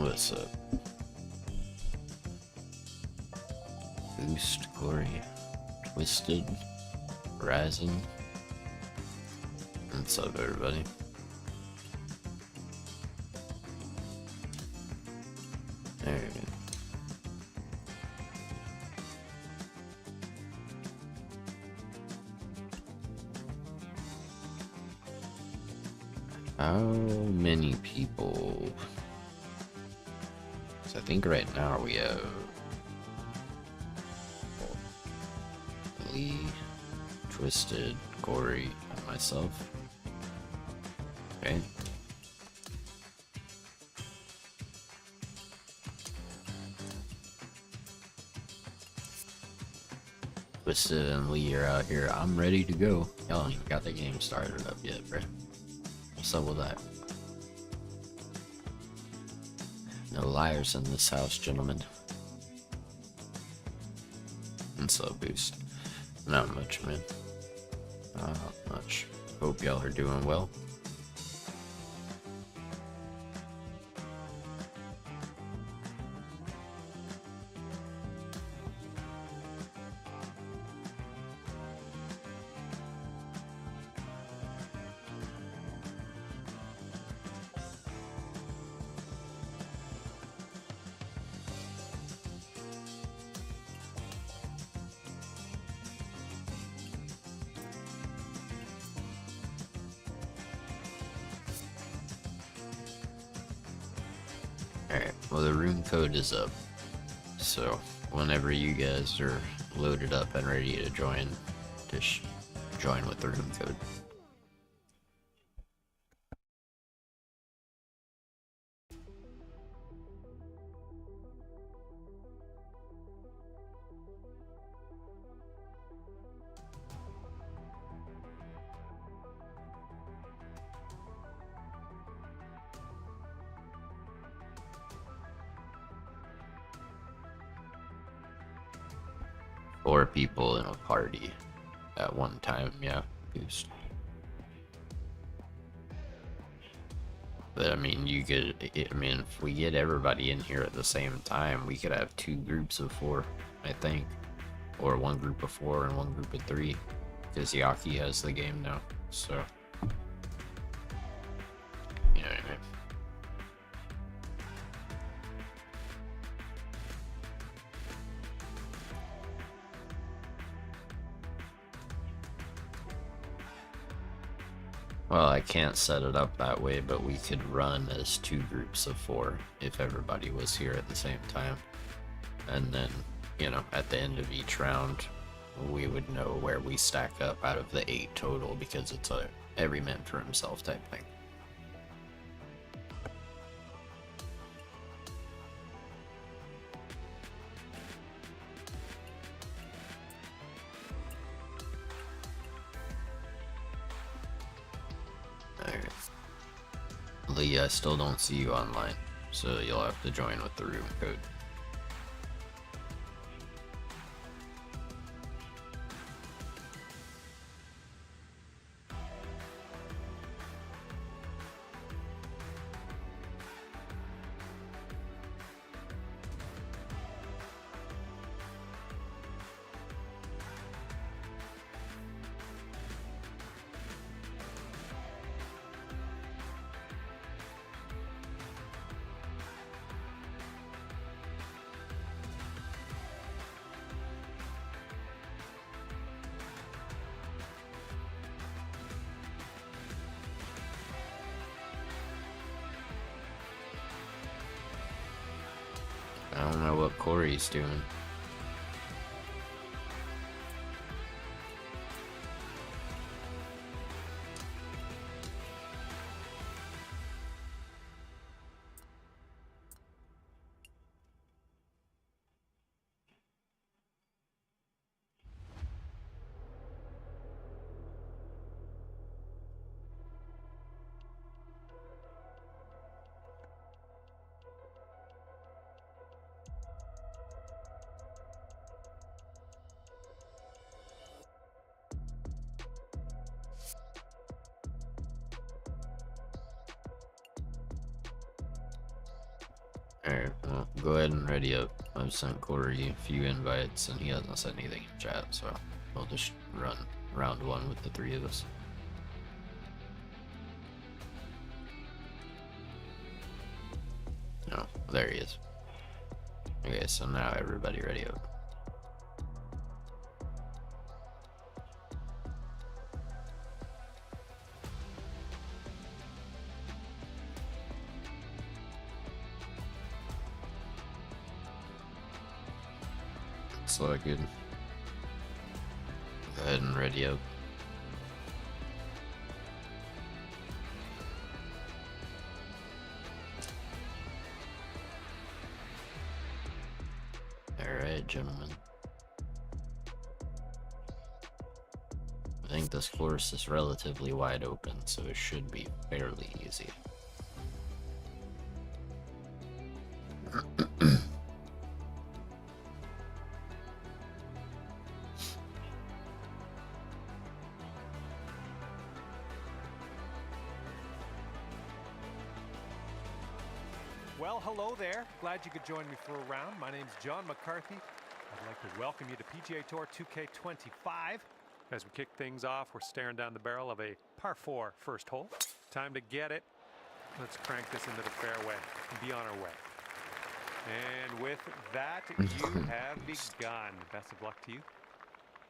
What's up? Boost, Glory, Twisted, Rising. What's up, everybody? There we go. How many people? So I think right now we have Lee, Twisted, Corey, and myself. Okay. Twisted and Lee are out here. I'm ready to go. Y'all don't even got the game started up yet, bro. What's up with that? No liars in this house, gentlemen. What's up, Boost? Not much, man. Not much. Hope y'all are doing well. Alright, well the room code is up, so whenever you guys are loaded up and ready to join, just join with the room code. Four people in a party at one time, yeah, Boost. But I mean, you could, if we get everybody in here at the same time, we could have two groups of four, I think. Or one group of four and one group of three. Because Yaki has the game now, so. You know what I mean? Well, I can't set it up that way, but we could run as two groups of four if everybody was here at the same time. And then, you know, at the end of each round, we would know where we stack up out of the 8 total, because it's a every man for himself type thing. Alright. Lee, I still don't see you online, so you'll have to join with the room code. I don't know what Corey's doing. Alright, well, go ahead and ready up. I've sent Corey a few invites and he hasn't said anything in chat, so we'll just run round one with the three of us. Oh, there he is. Okay, so now everybody ready up. So good. Go ahead and ready up. Alright, gentlemen. I think this course is relatively wide open, so it should be fairly easy. Well, hello there. Glad you could join me for a round. My name's John McCarthy. I'd like to welcome you to PGA Tour 2K25. As we kick things off, we're staring down the barrel of a par 4 first hole. Time to get it. Let's crank this into the fairway and be on our way. And with that, you have begun. Best of luck to you.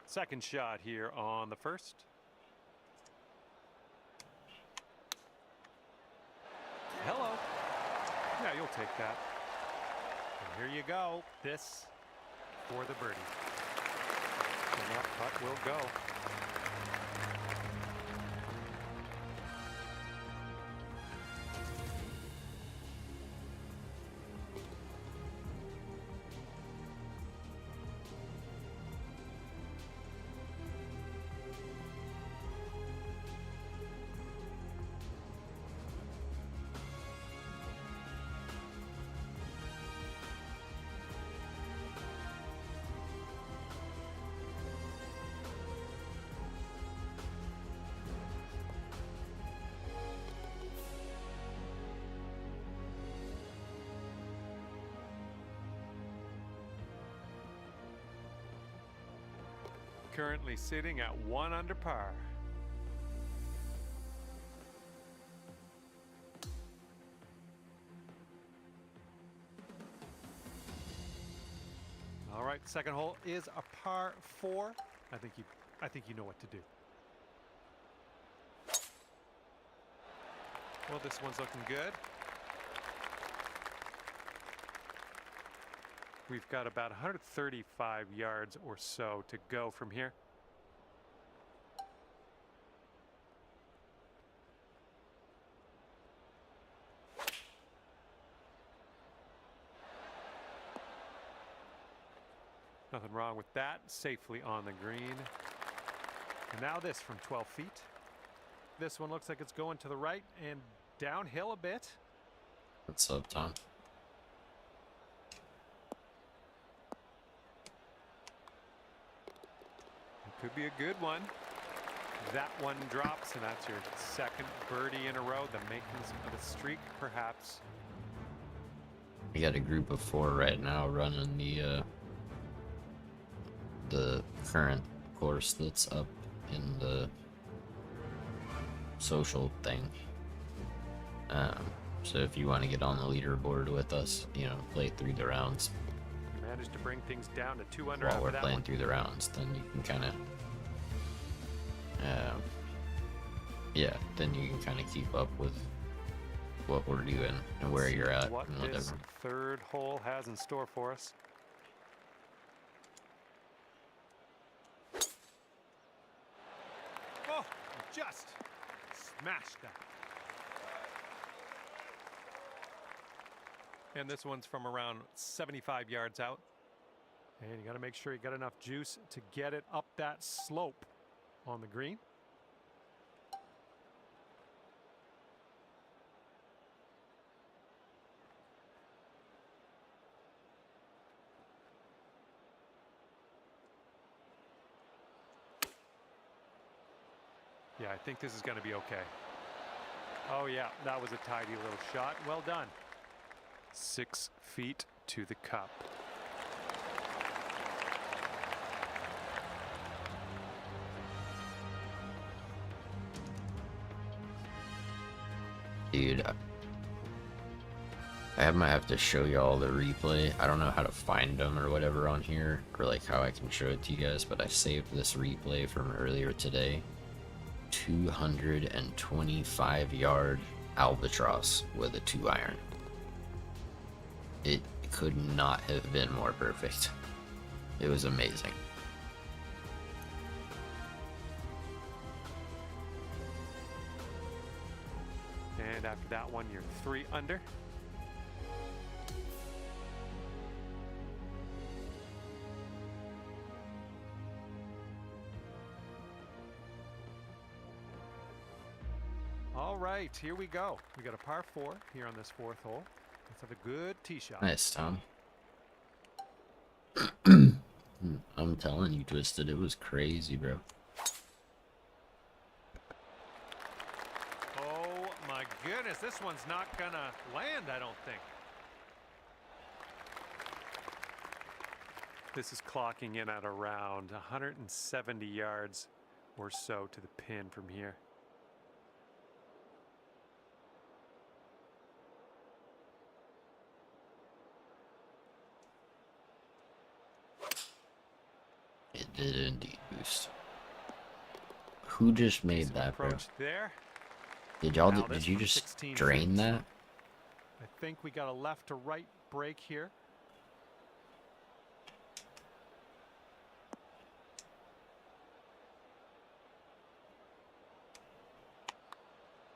Second shot here on the first. Hello. Yeah, you'll take that. And here you go. This for the birdie. And that putt will go. Currently sitting at 1 under par. All right, second hole is a par 4. I think you know what to do. Well, this one's looking good. We've got about 135 yards or so to go from here. Nothing wrong with that. Safely on the green. And now this from 12 feet. This one looks like it's going to the right and downhill a bit. What's up, Tom? Could be a good one. That one drops, and that's your second birdie in a row. The makings of a streak, perhaps. We got a group of 4 right now running the current course that's up in the social thing. So if you want to get on the leaderboard with us, you know, play through the rounds. Managed to bring things down to 2 under while after we're that playing one. through the rounds, then you can kind of yeah, then you can kind of keep up with what we're doing and where you're at What and this whatever. third hole has in store for us. Oh, just smashed that. And this one's from around 75 yards out. And you got to make sure you got enough juice to get it up that slope on the green. Yeah, I think this is going to be okay. Oh, yeah, that was a tidy little shot. Well done. 6 feet to the cup. Dude, I might have to show y'all the replay. I don't know how to find them or whatever on here, or like how I can show it to you guys, but I saved this replay from earlier today. 225-yard albatross with a 2-iron. It could not have been more perfect. It was amazing. And after that one, you're 3 under. All right, here we go. We got a par 4 here on this 4th hole. Let's have a good tee shot. Nice, Tom. I'm telling you, Twisted, it was crazy, bro. Oh my goodness, this one's not gonna land, I don't think. This is clocking in at around 170 yards or so to the pin from here. It did indeed boost. Who just made that, bro? There. Did y'all? Did you just drain that? I think we got a left to right break here.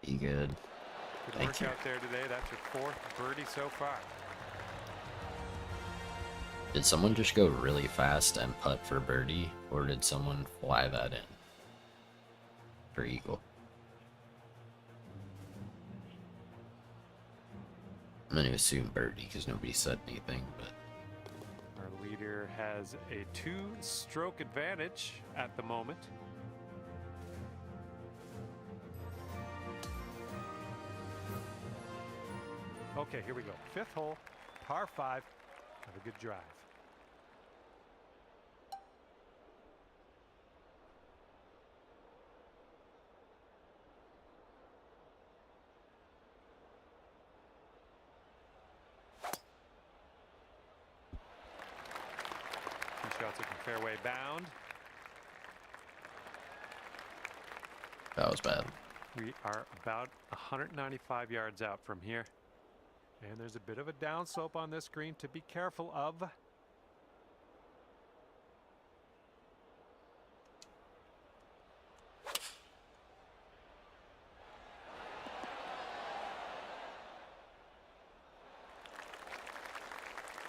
Be good. Good work out there today. That's your 4th birdie so far. Did someone just go really fast and putt for birdie, or did someone fly that in for eagle? I'm going to assume birdie because nobody said anything, but... Our leader has a 2-stroke advantage at the moment. Okay, here we go. 5th hole, par 5. Have a good drive. Shots looking fairway bound. That was bad. We are about 195 yards out from here. And there's a bit of a downslope on this green to be careful of.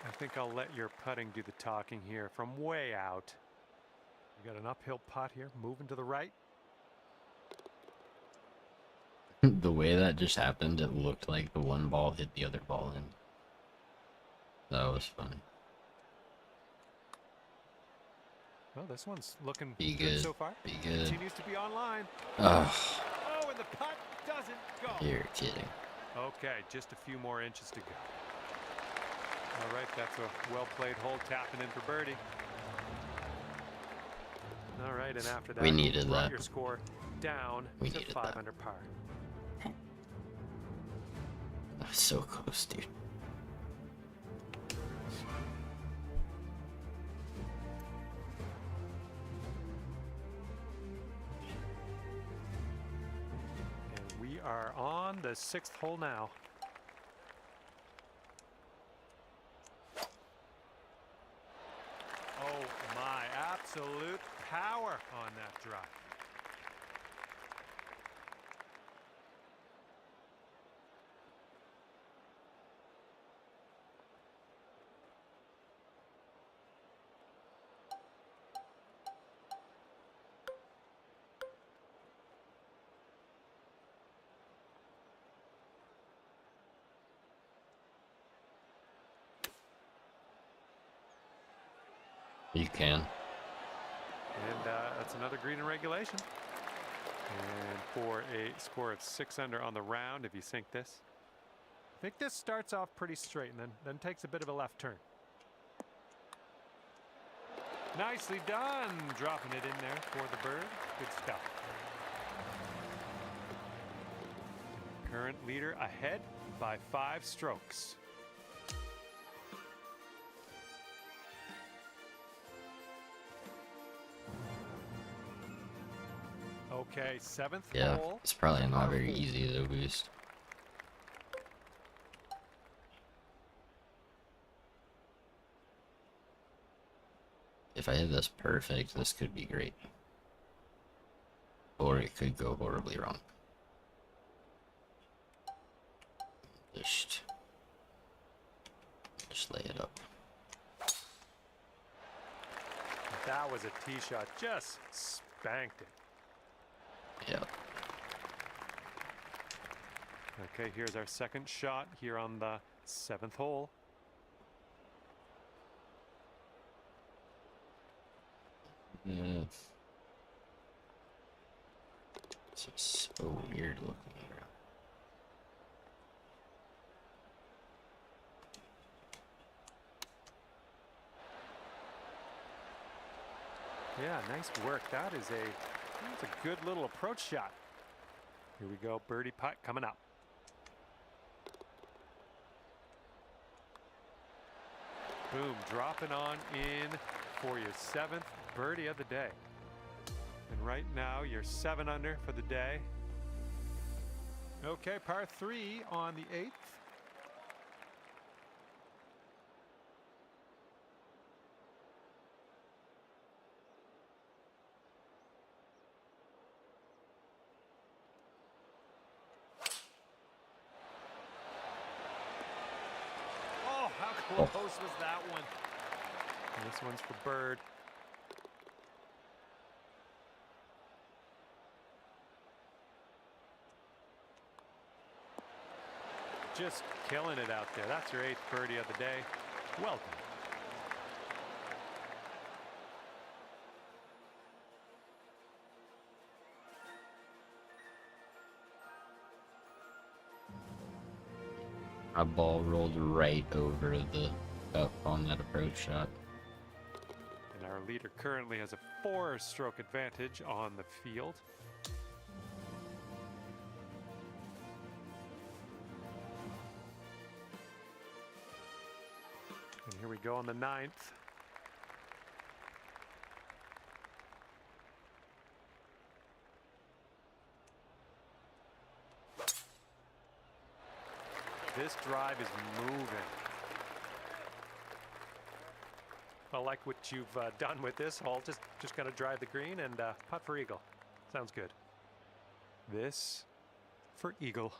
I think I'll let your putting do the talking here from way out. You got an uphill putt here, moving to the right. The way that just happened, it looked like the one ball hit the other ball in. That was funny. Well, this one's looking Be good good so far. Be good. Continues to be online. Oh, Oh, and the putt doesn't go. you're kidding. Okay, just a few more inches to go. All right, that's a well-played hole, tapping in for birdie. All right, and after that, We needed brought that. your score down We to needed 5 that. under par. That was so close, dude. And we are on the 6th hole now. Oh my, absolute power on that drive. You can. And that's another green in regulation. And for a score of 6 under on the round, if you sink this, I think this starts off pretty straight and then takes a bit of a left turn. Nicely done, dropping it in there for the bird. Good stuff. Current leader ahead by 5 strokes. Okay, 7th Yeah, hole. it's probably not very easy to boost. If I hit this perfect, this could be great. Or it could go horribly wrong. Just lay it up. That was a tee shot. Just spanked it. Yep. Okay, here's our second shot here on the 7th hole. Yeah. This is so weird looking around. Yeah, nice work. That's a good little approach shot. Here we go, birdie putt coming up. Boom, dropping on in for your 7th birdie of the day. And right now, you're 7 under for the day. Okay, par 3 on the 8th. Oh, how close was that one? And this one's for bird. Just killing it out there. That's your 8th birdie of the day. Well done. My ball rolled right over the cup on that approach shot. And our leader currently has a 4-stroke advantage on the field. And here we go on the 9th. This drive is moving. Well, like what you've done with this hole, just got to drive the green and putt for eagle. Sounds good. This for eagle.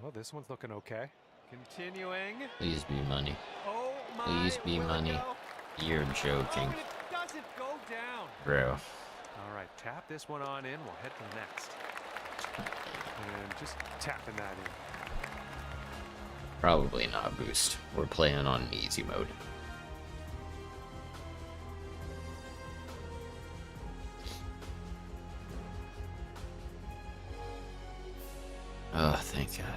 Well, this one's looking okay. Continuing. Please be money. Oh my! Please be money. You're joking. Oh, it doesn't go down. Bro. All right, tap this one on in. We'll head to the next. And just tapping that in. Probably not boost. We're playing on easy mode. Oh, thank God.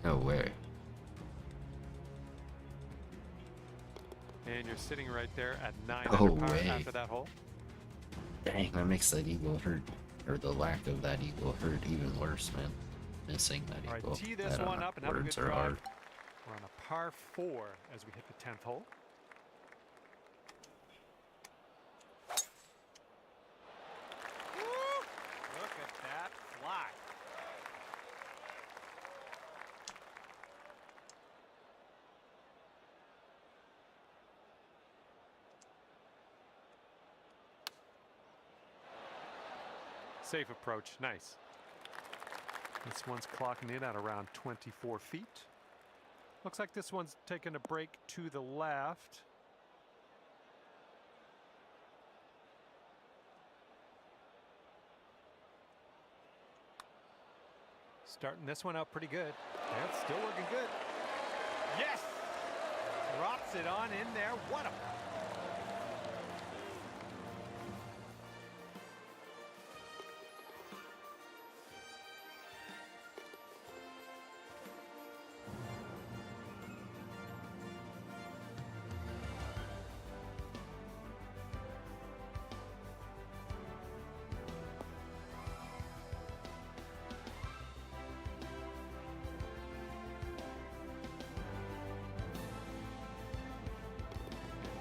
No way. And you're sitting right there at 9 No under par way. after that hole. Dang, that makes that eagle hurt. Or the lack of that eagle hurt even worse, man. Missing that All right, eagle. tee this I don't one know. up and have a good Words are drive. hard. We're on a par 4 as we hit the 10th hole. Woo! Look at that fly. Safe approach, nice. This one's clocking in at around 24 feet. Looks like this one's taking a break to the left. Starting this one out pretty good. Yeah, it's still looking good. Yes! Drops it on in there. What a...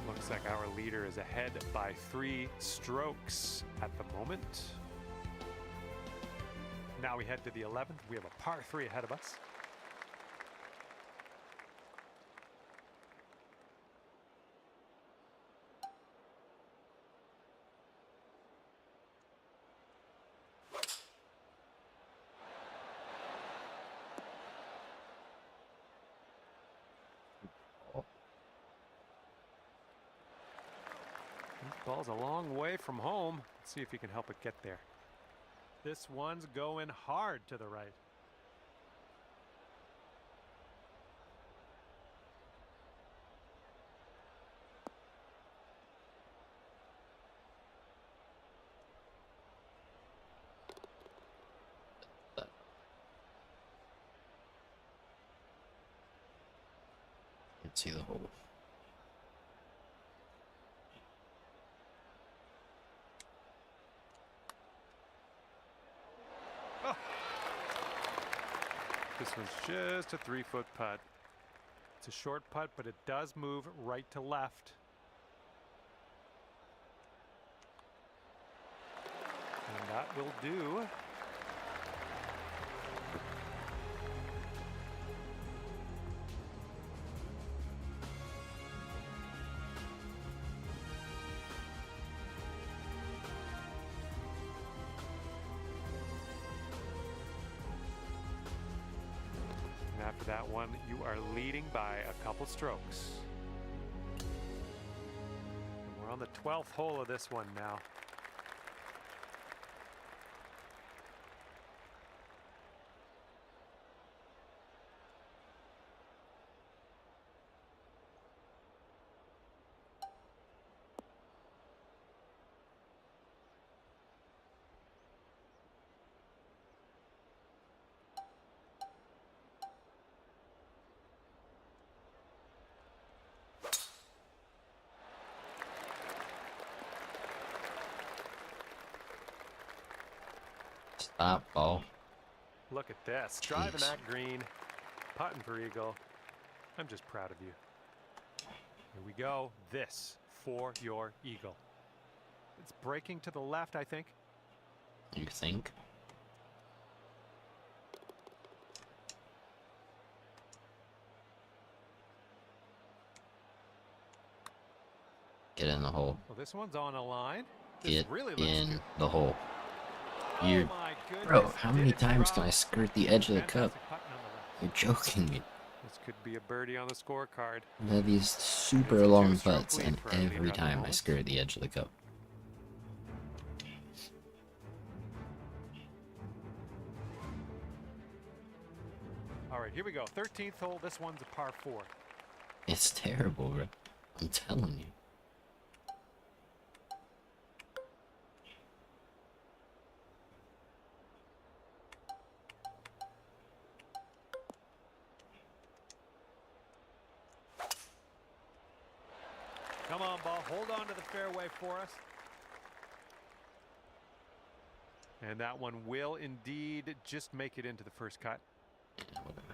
Looks like our leader is ahead by 3 strokes at the moment. Now we head to the 11th. We have a par 3 ahead of us. Ball's a long way from home. Let's see if he can help it get there. This one's going hard to the right. Can't see the hole. This one's just a 3-foot putt. It's a short putt, but it does move right to left. And that will do. After that one, you are leading by a couple strokes. And we're on the 12th hole of this one now. Stop, ball. Look at this. Jeez. Driving that green, putting for eagle. I'm just proud of you. Here we go. This for your eagle. It's breaking to the left, I think. You think? Get in the hole. Well, this one's on a line. This Get really looks in good. the hole. Oh You're, my goodness. bro, how Did many it times drop? can I skirt the edge of the cup? Fantastic putt nonetheless. You're joking me. This could be a birdie on the scorecard. I have these super It's a long two-stroke putts, lead and for our leader every at the time I moment. skirt the edge of the cup. All right, here we go. 13th hole. This one's a par 4. It's terrible, bro. I'm telling you. Come on, ball. Hold on to the fairway for us. And that one will indeed just make it into the first cut. Yeah, whatever.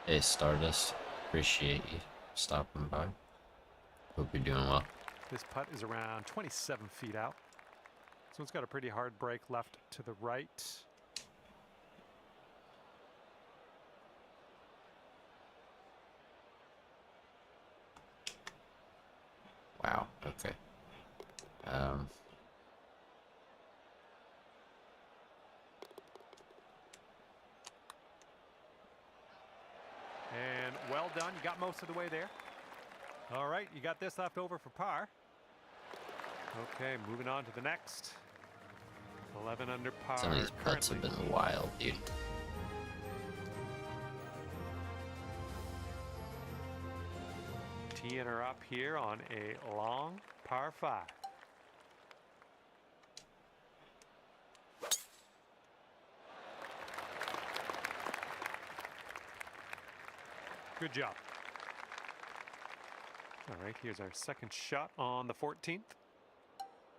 Hey, Stardust. Appreciate you stopping by. Hope you're doing well. This putt is around 27 feet out. So it's got a pretty hard break left to the right. Wow. Okay. Um. And well done. You got most of the way there. All right, you got this left over for par. Okay, moving on to the next. 11 under par. Some of these putts have been wild, dude. Teeing her up here on a long par 5. Good job. All right, here's our second shot on the 14th.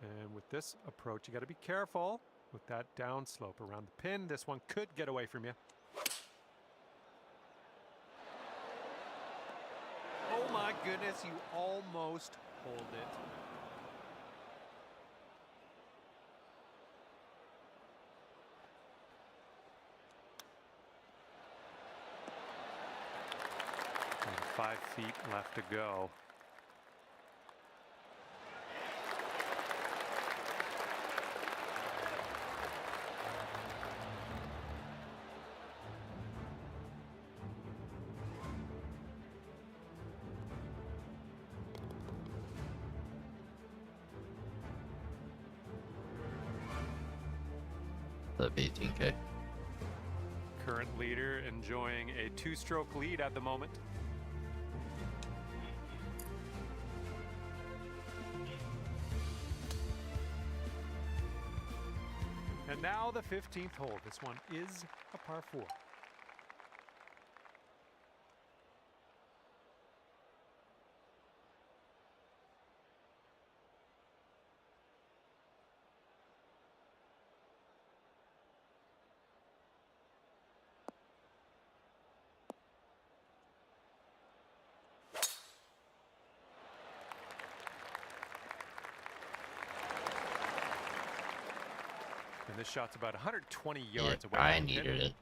And with this approach, you got to be careful with that downslope around the pin. This one could get away from you. Oh my goodness, you almost hold it. And 5 feet left to go. The 18K. Current leader enjoying a 2-stroke lead at the moment. And now the 15th hole. This one is a par 4. And this shot's about 120 yards away. I needed it.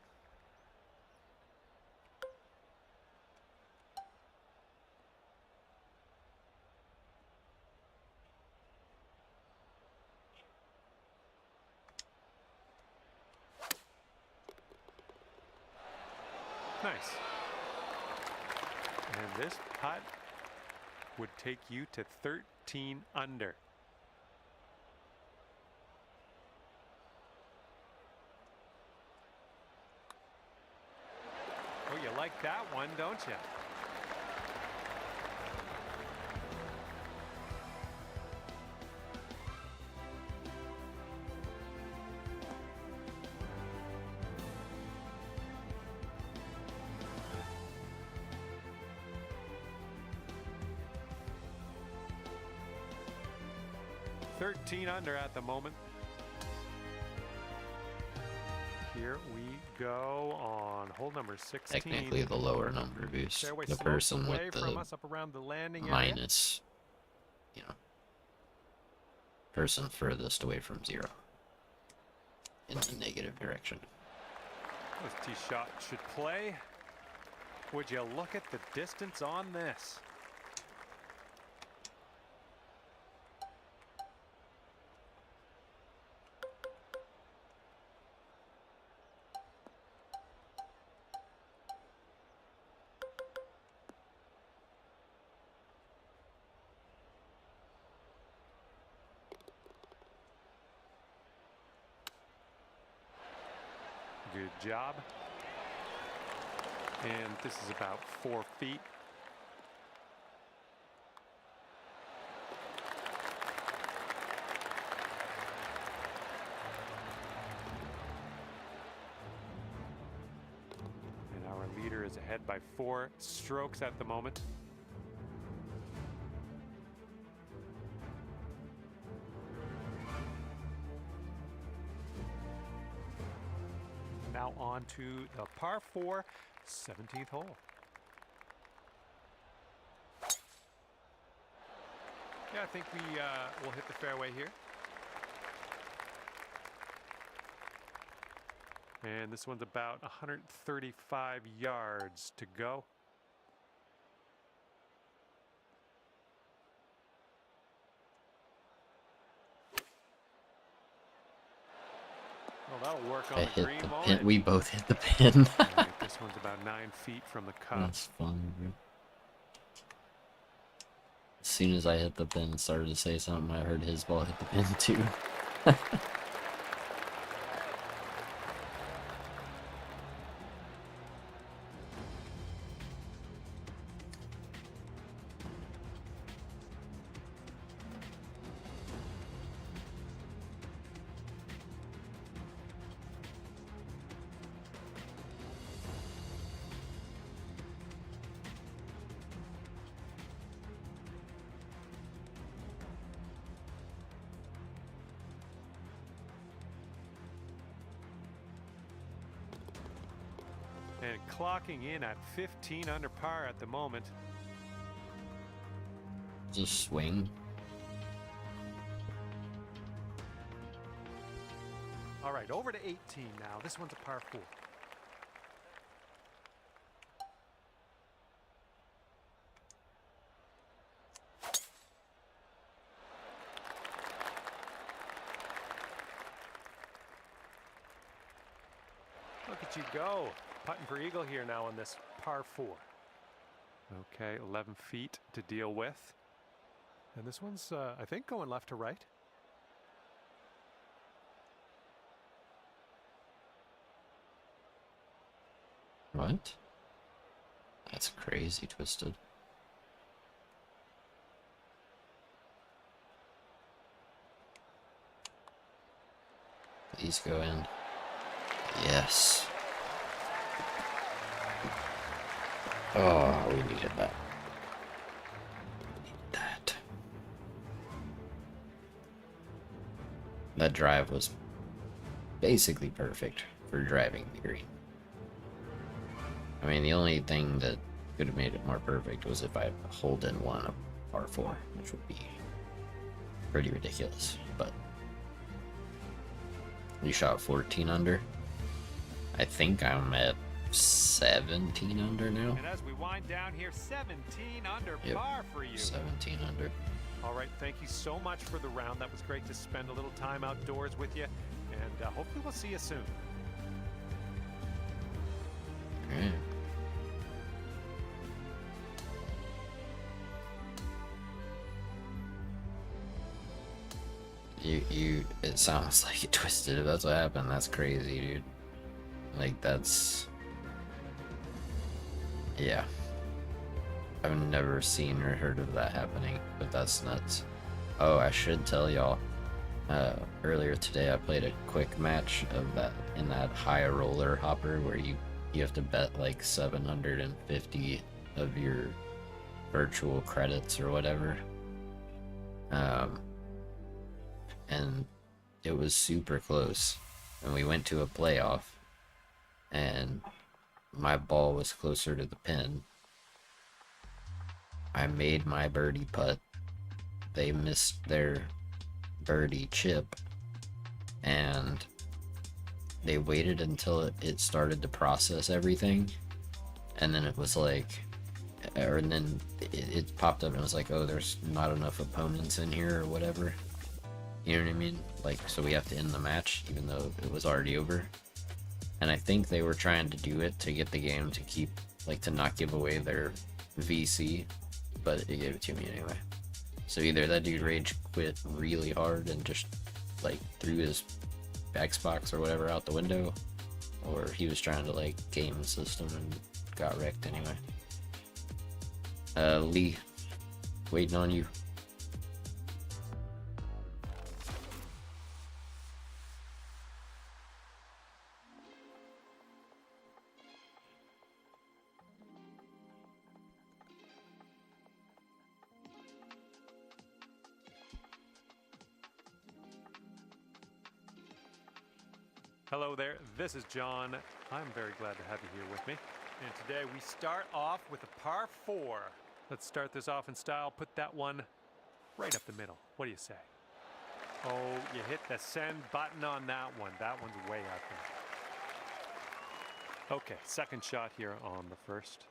Nice. And this putt would take you to 13 under. Oh, you like that one, don't you? $13 under at the moment. Here we go on hole number 16. Technically the lower number boost. Fairway The slopes person away with from the us up around the landing area. minus, you know, person furthest away from 0 in the negative direction. This tee shot should play. Would you look at the distance on this? Good job. And this is about 4 feet. And our leader is ahead by 4 strokes at the moment. Now on to the par 4, 17th hole. Yeah, I think we will hit the fairway here. And this one's about 135 yards to go. Well, that'll work I on the hit green, the won't pin. it? We both hit the pin. All right, this one's about 9 feet from the cup. That's fun, bro. As soon as I hit the pin and started to say something, I heard his ball hit the pin too. And clocking in at 15 under par at the moment. Just swing. All right, over to 18 now. This one's a par 4. Look at you go. Putting for eagle here now on this par 4. Okay, 11 feet to deal with. And this one's, I think, going left to right. What? That's crazy twisted. Please go in. Yes. Oh, we needed that. We needed that. That drive was basically perfect for driving the green. I mean, the only thing that could have made it more perfect was if I hold in one of par 4, which would be pretty ridiculous. But we shot 14 under. I think I'm at 17 under now. And as we wind down here, 17 under par for you. 17 under. All right, thank you so much for the round. That was great to spend a little time outdoors with you. And hopefully we'll see you soon. All right. It sounds like it twisted. If that's what happened, that's crazy, dude. Like, that's... Yeah. I've never seen or heard of that happening, but that's nuts. Oh, I should tell y'all, earlier today I played a quick match of that, in that high roller hopper where you have to bet like 750 of your virtual credits or whatever. And it was super close, and we went to a playoff, and my ball was closer to the pin. I made my birdie putt. They missed their birdie chip, and they waited until it started to process everything, and then it was like, and then it popped up and it was like, oh, there's not enough opponents in here or whatever. You know what I mean? Like, so we have to end the match even though it was already over. And I think they were trying to do it to get the game to keep, like, to not give away their VC, but it gave it to me anyway. So either that dude rage quit really hard and just, like, threw his Xbox or whatever out the window, or he was trying to, like, game the system and got wrecked anyway. Lee, waiting on you. Hello there, this is John. I'm very glad to have you here with me. And today we start off with a par 4. Let's start this off in style. Put that one right up the middle. What do you say? Oh, you hit the send button on that one. That one's way out there. Okay, second shot here on the first.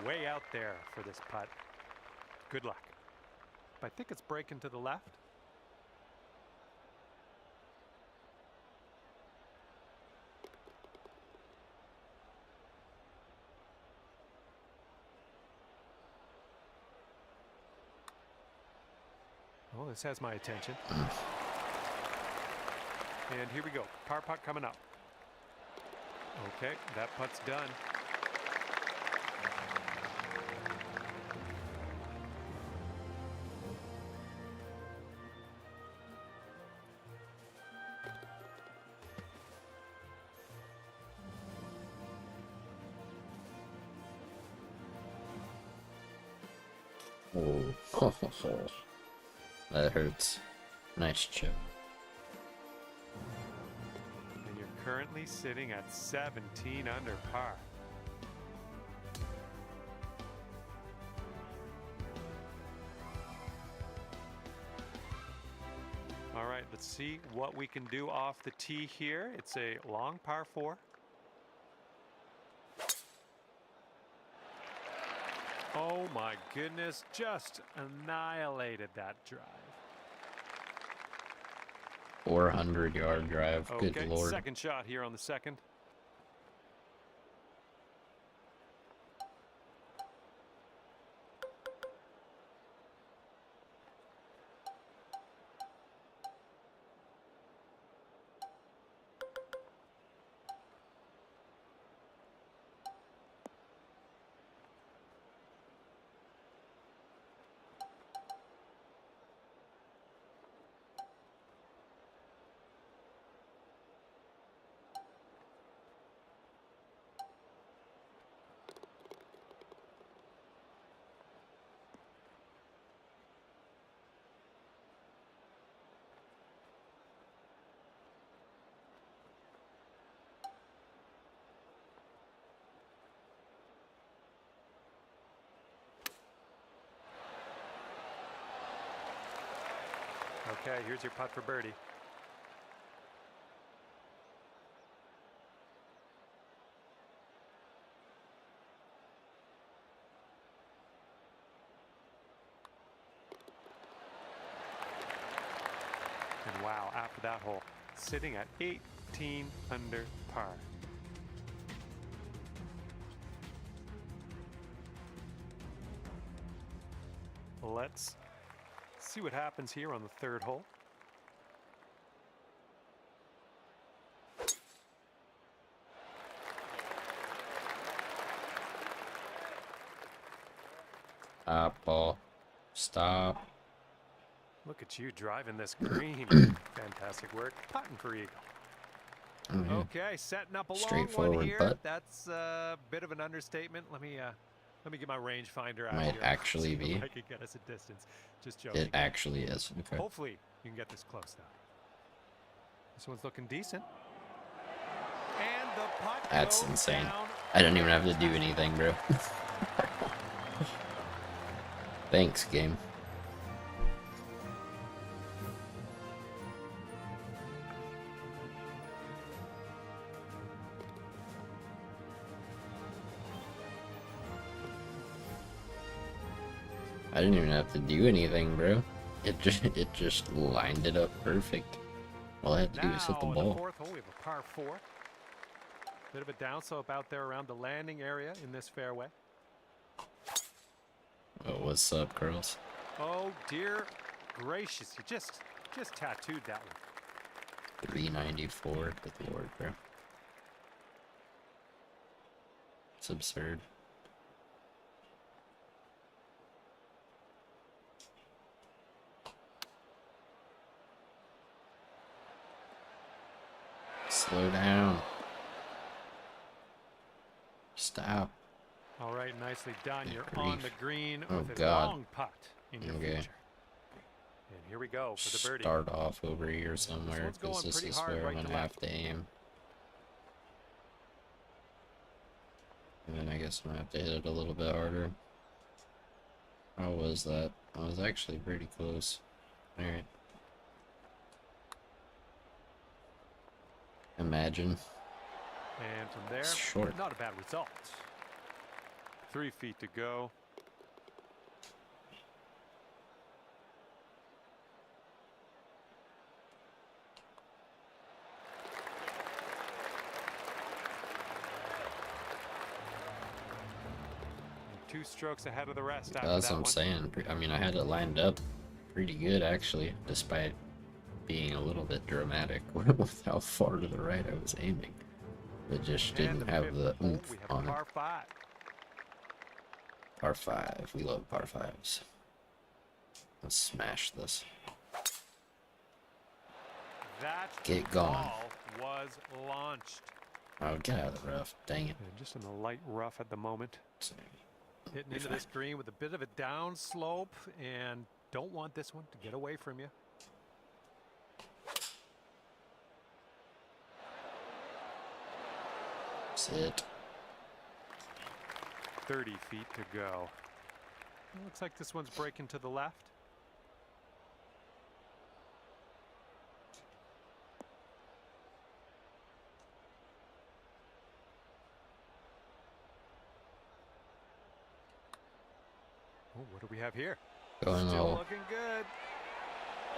way out there for this putt. Good luck. I think it's breaking to the left. Oh, this has my attention. And here we go. Par putt coming up. Okay, that putt's done. Oh, that hurts. Nice chip. And you're currently sitting at 17 under par. All right, let's see what we can do off the tee here. It's a long par 4. Oh my goodness, just annihilated that drive. 400-yard drive. Okay, Good lord. second shot here on the second. Okay, here's your putt for birdie. And wow, after that hole, sitting at 18 under par. Let's see what happens here on the third hole. Stop, ball. Stop. Look at you driving this green. Fantastic work. Putting for eagle. Okay, setting up a long one Straightforward here. putt. That's a bit of an understatement. Let me get my rangefinder out Might here. actually See if be. I can get us a distance. Just joking. It actually is. Okay. Hopefully you can get this close now. This one's looking decent. And the putt That's goes insane. down. I don't even have to do anything, bro. Thanks, game. I didn't even have to do anything, bro. It just lined it up perfect. All I had to do was hit the Now, ball. the fourth hole, we have a par 4. Bit of a downslope out there around the landing area in this fairway. Oh, what's up, girls? Oh dear gracious, you just tattooed that one. 394. Good lord, bro. It's absurd. Slow down. Stop. All right, nicely done. Good You're grief. on the green Oh, with a God. long putt in your Okay. future. And here we go for the birdie. Start off over here somewhere, one's going because this pretty is hard where right I'm to gonna have left. to aim. And then I guess I'm gonna have to hit it a little bit harder. How was that? I was actually pretty close. Alright. Imagine. And from there, It's short. not a bad result. 3 feet to go. Two strokes ahead of the rest. That's what I'm saying. I mean, I had it lined up pretty good, actually, despite being a little bit dramatic with how far to the right I was aiming. It just didn't have the oomph on it. Par 5. We love par 5s. Let's smash this. Get going. Was launched. Oh, get out of the rough. Dang it. Just in the light rough at the moment. Hitting into this green with a bit of a down slope, and don't want this one to get away from you. Sit. 30 feet to go. It looks like this one's breaking to the left. Oh, what do we have here? Going Still all. looking good.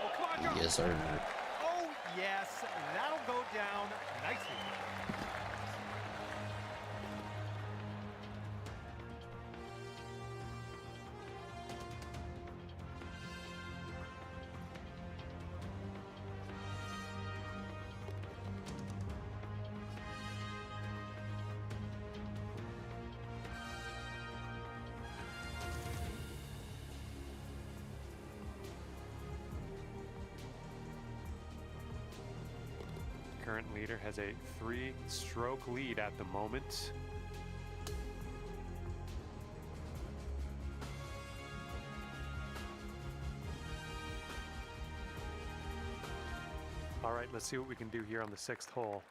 Oh, come on, Yes, sir. Oh, yes. That'll go down nicely. Current leader has a 3-stroke lead at the moment. All right, let's see what we can do here on the 6th hole.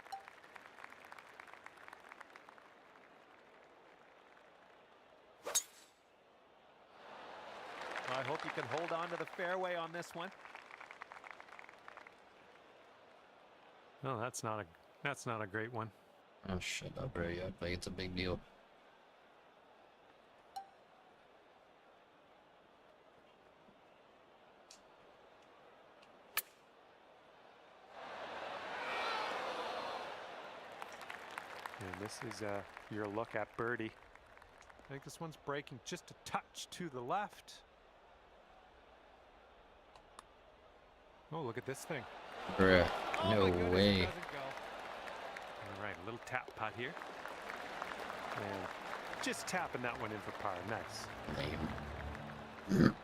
I hope you can hold on to the fairway on this one. No, that's not a great one. Oh, shut up, bro. You act like it's a big deal. And this is your look at birdie. I think this one's breaking just a touch to the left. Oh, look at this thing. Bruh, no my goodness, way. it doesn't go. All right, a little tap putt here. And just tapping that one in for par. Nice. Lame.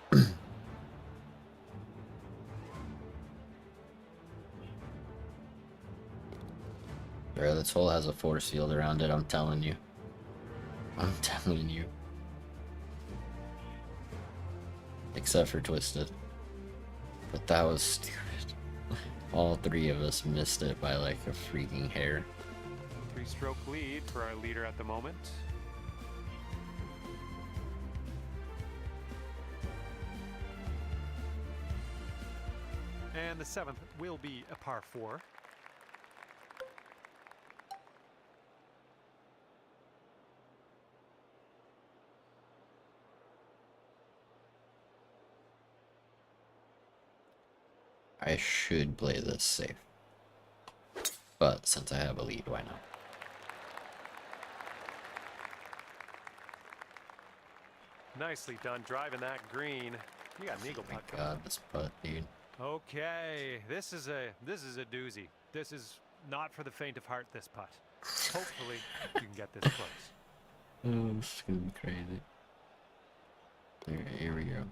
Bro, this hole has a force field around it, I'm telling you. I'm telling you. Except for Twisted. But that was stupid. All 3 of us missed it by like a freaking hair. 3-stroke lead for our leader at the moment. And the 7th will be a par 4. I should play this safe. But since I have a lead, why not? Nicely done driving that green. You got an eagle Oh my putt coming. god, this putt, dude. Okay, this is a doozy. This is not for the faint of heart, this putt. Hopefully you can get this close. Oh, this is gonna be crazy. Here we go.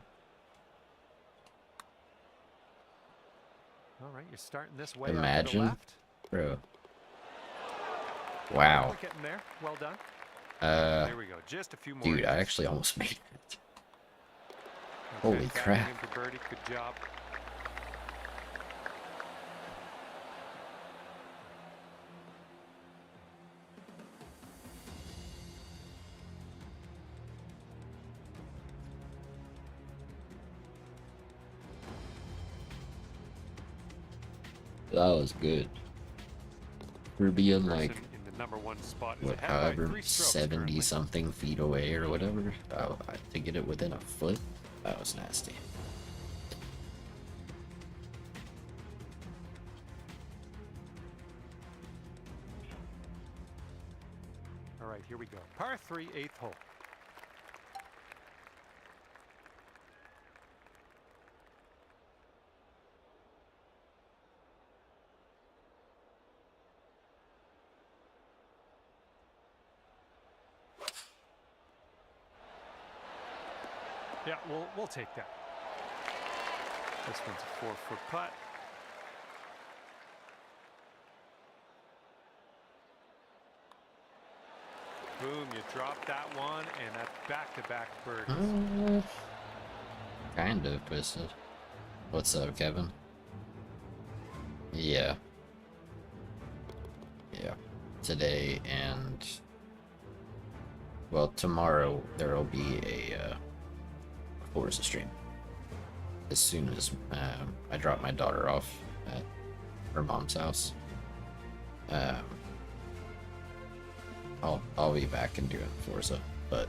All right, you're starting this way. Imagine, up to the left. bro. Wow. We're getting there. Well done. There we go. Just a few more. Dude, I inches. actually almost made it. Okay, Holy backing crap. in for birdie. Good job. That was good. For being like Person in the number 1 one spot is what, ahead by however, 3 strokes 70 currently. something feet away or whatever. To get it within a foot, that was nasty. All right, here we go. Par 3, 8th hole. Yeah, we'll take that. This one's a 4-foot putt. Boom, you drop that one, and that's back-to-back birdies. Kind of twisted. What's up, Kevin? Yeah. Yeah. Today and... well, tomorrow there'll be a Forza stream. As soon as I drop my daughter off at her mom's house. I'll be back and doing Forza, but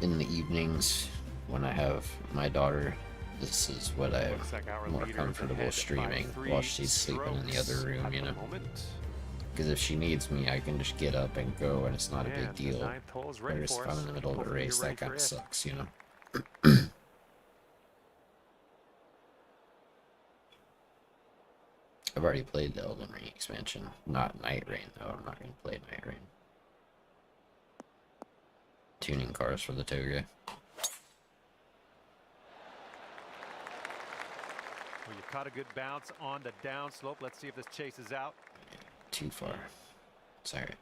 in the evenings when I have my daughter, this is what I'm more comfortable streaming while she's sleeping in the other room, you know. Because if she needs me, I can just get up and go, and it's not a big deal. Whereas if I'm in the middle of a race, that kind of sucks, you know. I've already played the Elden Ring expansion. Not Night Rain, though. I'm not going to play Night Rain. Tuning cars for the Toga. Well, you caught a good bounce on the downslope. Let's see if this chases out. Too far. Sorry.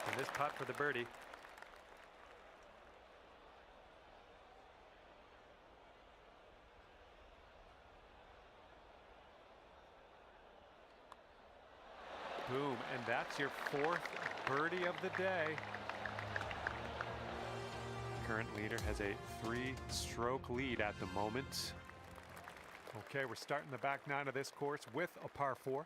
And this putt for the birdie. Boom, and that's your 4th birdie of the day. Current leader has a 3-stroke lead at the moment. Okay, we're starting the back 9 of this course with a par 4.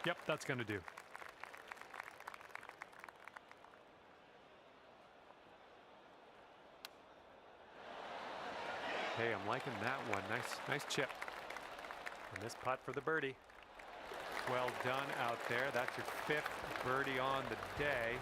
Yep, that's going to do. Hey, I'm liking that one. Nice chip. And this putt for the birdie. Well done out there. That's your 5th birdie on the day.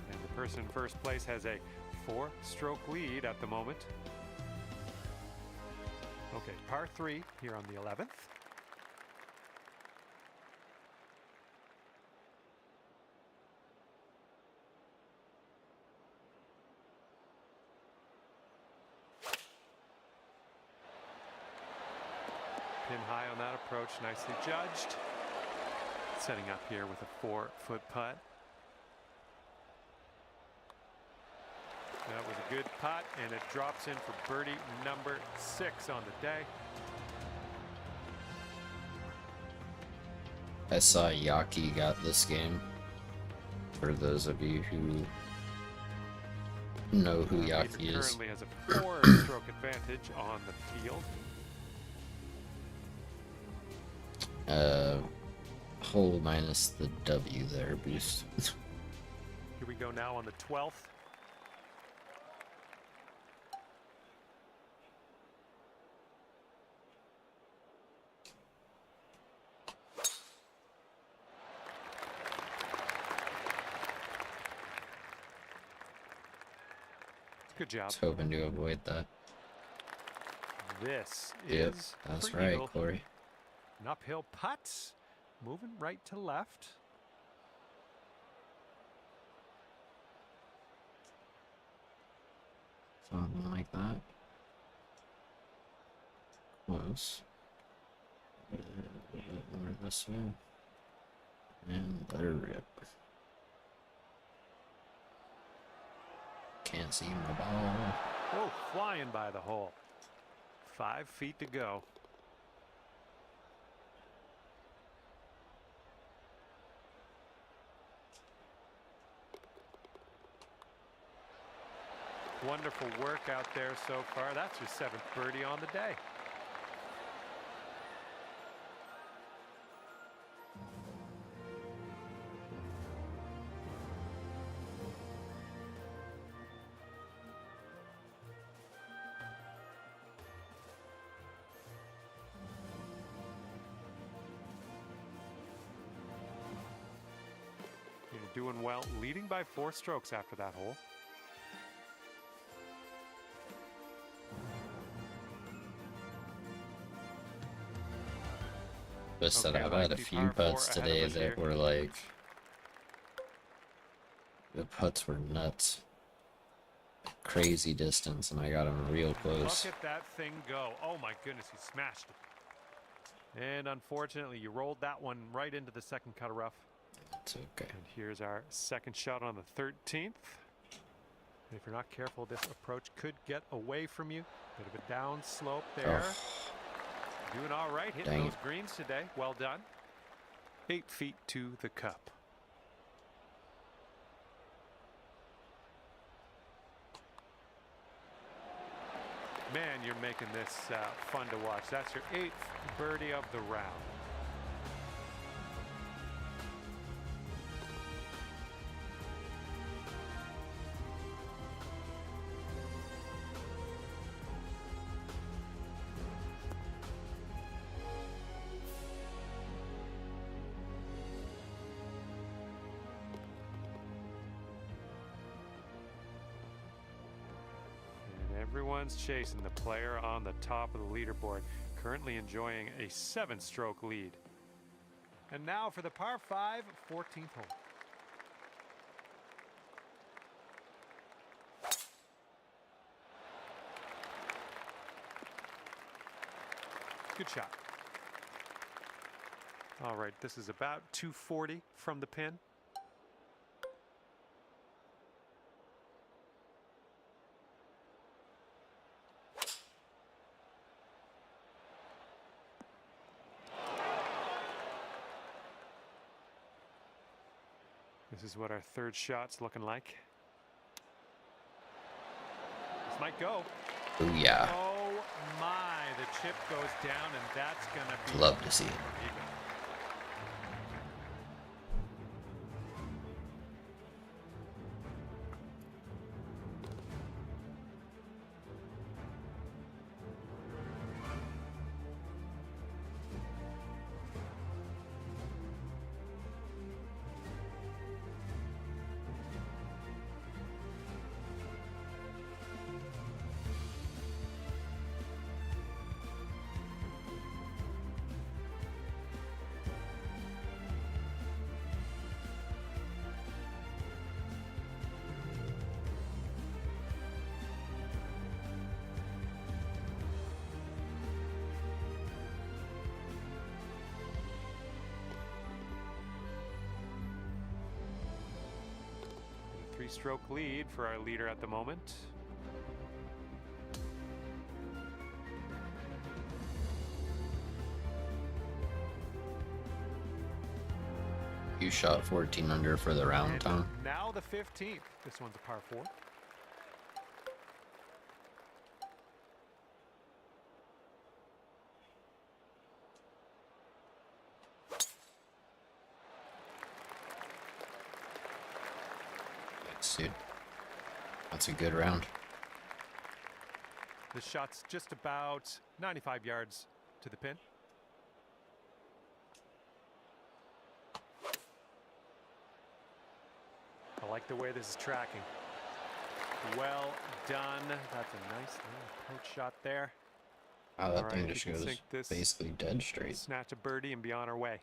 And the person in first place has a 4-stroke lead at the moment. Okay, par 3 here on the 11th. Pin high on that approach, nicely judged. Setting up here with a 4-foot putt. That was a good putt, and it drops in for birdie number 6 on the day. I saw Yaki got this game. For those of you who know who Yaki is. Currently has a 4-stroke advantage on the field. Hole minus the W there boost. Here we go now on the 12th. Good job. I was hoping to avoid that. This Yep, is that's for right, eagle. Corey. An uphill putt, moving right to left. Something like that. Close. More this way. And let her rip. Can't see my ball. Oh, flying by the hole. 5 feet to go. Wonderful work out there so far. That's your 7th birdie on the day. You're doing well, leading by 4 strokes after that hole. But said Okay, I've like had a the few par four putts ahead of today us that here. were like, the putts were nuts. Crazy distance, and I got them real close. Look at that thing go. Oh my goodness, he smashed it. And unfortunately, you rolled that one right into the second cut of rough. It's okay. And here's our second shot on the 13th. And if you're not careful, this approach could get away from you. Bit of a down slope there. Oh. Doing all right, hitting Dang those it. greens today. Well done. 8 feet to the cup. Man, you're making this fun to watch. That's your 8th birdie of the round. Everyone's chasing the player on the top of the leaderboard, currently enjoying a 7-stroke lead. And now for the par 5, 14th hole. Good shot. All right, this is about 240 from the pin. This is what our 3rd shot's looking like. This might go. Oh yeah. Oh my, the chip goes down, and that's gonna be Love to see it. even. Three-stroke lead for our leader at the moment. You shot 14 under for the round, And Tom. now the 15th. This one's a par 4. Thanks, dude. That's a good round. This shot's just about 95 yards to the pin. I like the way this is tracking. Well done. That's a nice little approach shot there. Wow, that All thing right, just we can goes sink this. basically dead straight. Snatch a birdie and be on our way.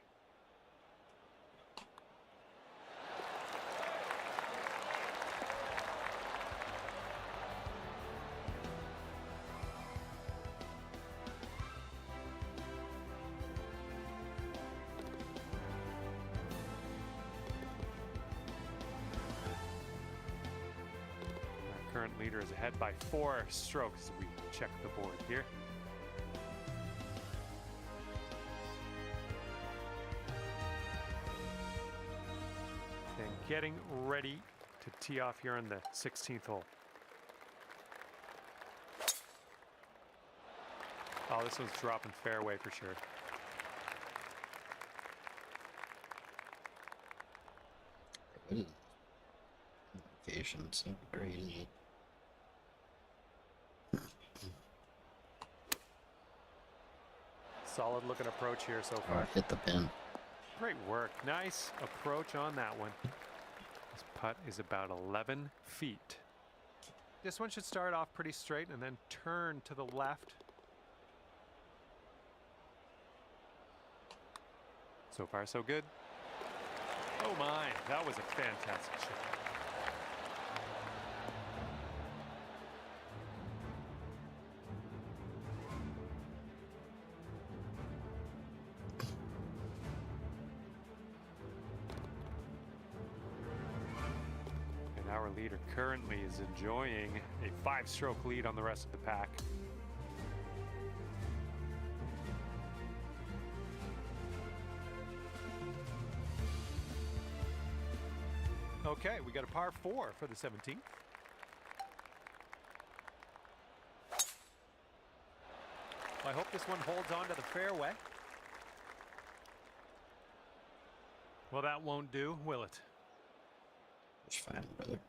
current leader is ahead by 4 strokes as we check the board here. And getting ready to tee off here on the 16th hole. Oh, this one's dropping fairway for sure. What is location? So crazy. Solid looking approach here so Oh, far. hit the pin. Great work. Nice approach on that one. This putt is about 11 feet. This one should start off pretty straight and then turn to the left. So far, so good. Oh my, that was a fantastic shot. And our leader currently is enjoying a 5-stroke lead on the rest of the pack. Okay, we got a par 4 for the 17th. I hope this one holds on to the fairway. Well, that won't do, will it? It's fine, brother.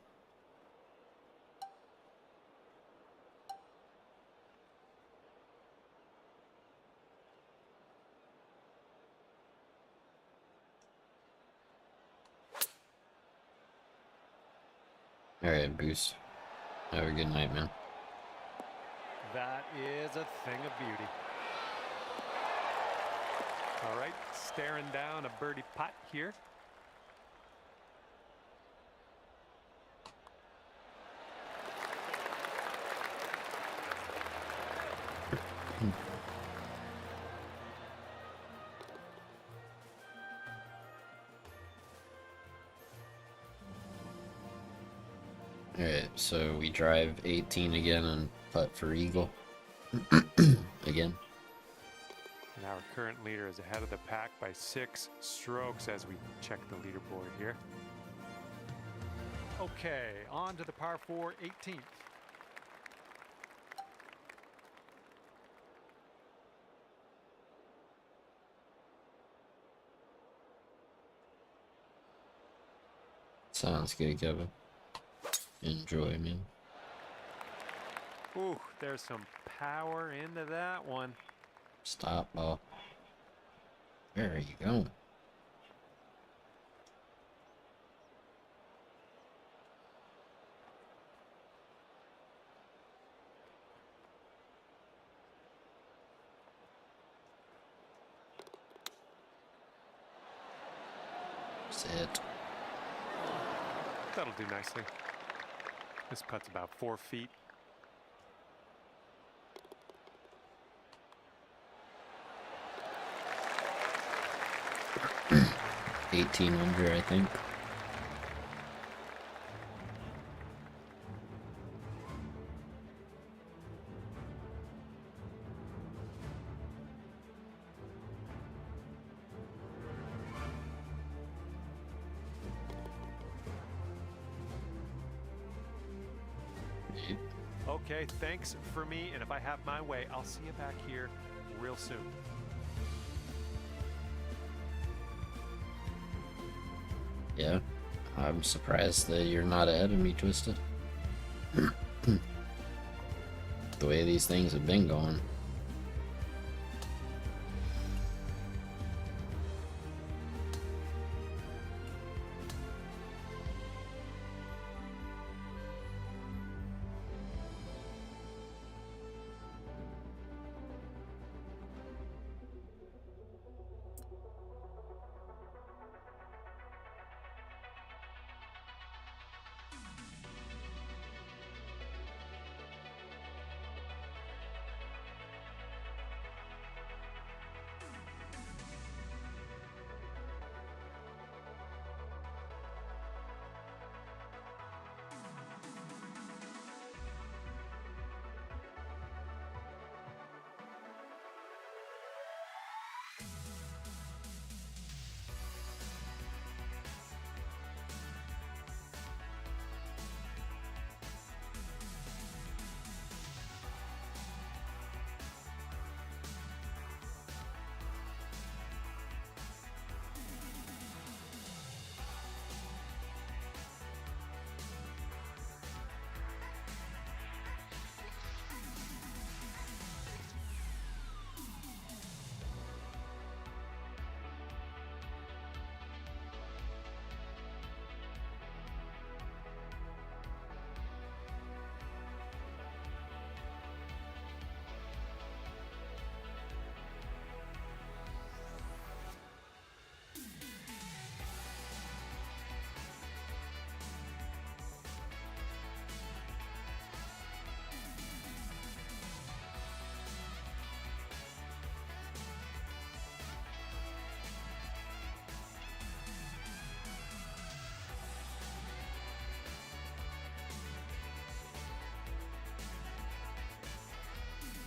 Alright, Boost. Have a good night, man. That is a thing of beauty. All right, staring down a birdie putt here. Alright, so we drive 18 again and putt for eagle. Again. And our current leader is ahead of the pack by 6 strokes as we check the leaderboard here. Okay, on to the par 4 18th. Sounds good, Kevin. Enjoy, man. Ooh, there's some power into that one. Stop ball. Where are you going? Sit. That'll do nicely. This putt's about 4 feet. $1,800, I think. Okay, thanks for me, and if I have my way, I'll see you back here real soon. Yeah, I'm surprised that you're not ahead of me, Twisted. The way these things have been going.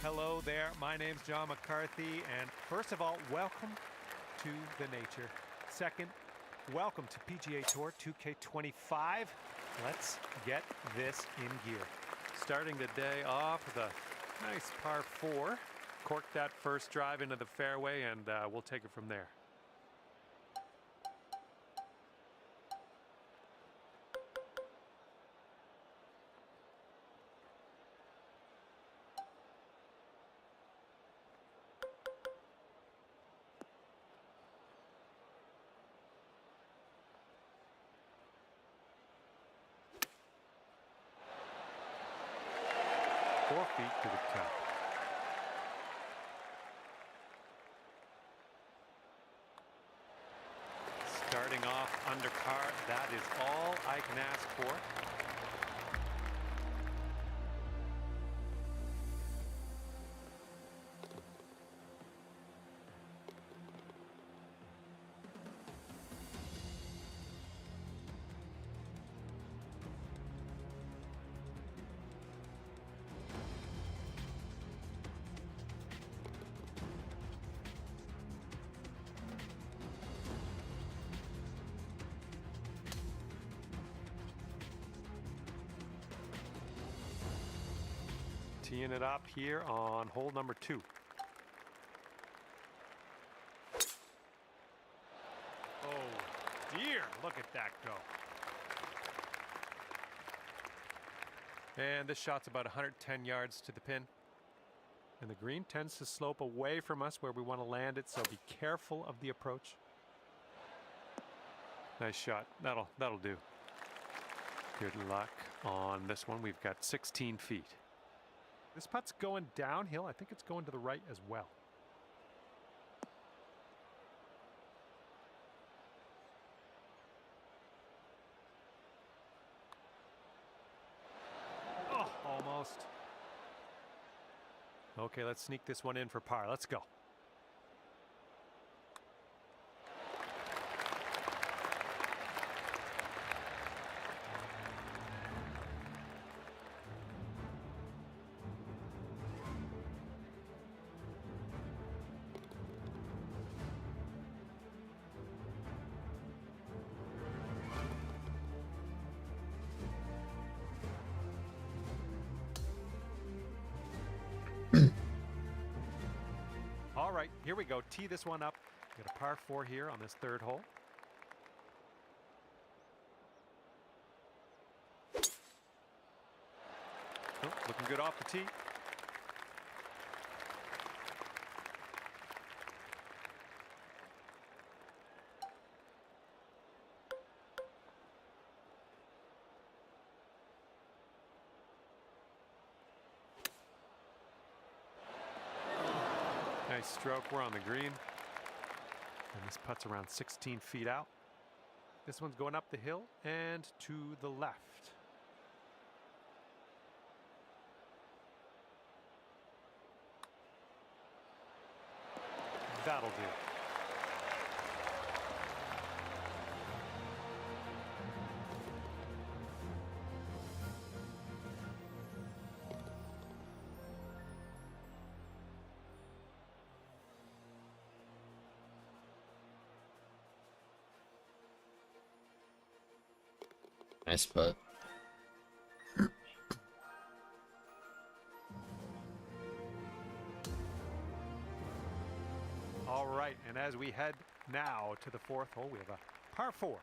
Hello there, my name's John McCarthy, and first of all, welcome to the nature. Second, welcome to PGA Tour 2K25. Let's get this in gear. Starting the day off with a nice par 4. Cork that first drive into the fairway, and we'll take it from there. Four feet to the cup. Starting off under par, that is all I can ask for. Teeing it up here on hole number 2. Oh dear, look at that go. And this shot's about 110 yards to the pin. And the green tends to slope away from us where we want to land it, so be careful of the approach. Nice shot. That'll do. Good luck on this one. We've got 16 feet. This putt's going downhill. I think it's going to the right as well. Oh, almost. Okay, let's sneak this one in for par. Let's go. All right, here we go. Tee this one up. Got a par 4 here on this third hole. Oh, looking good off the tee. Nice stroke. We're on the green. And this putt's around 16 feet out. This one's going up the hill and to the left. That'll do. Nice putt. All right, and as we head now to the fourth hole, we have a par 4.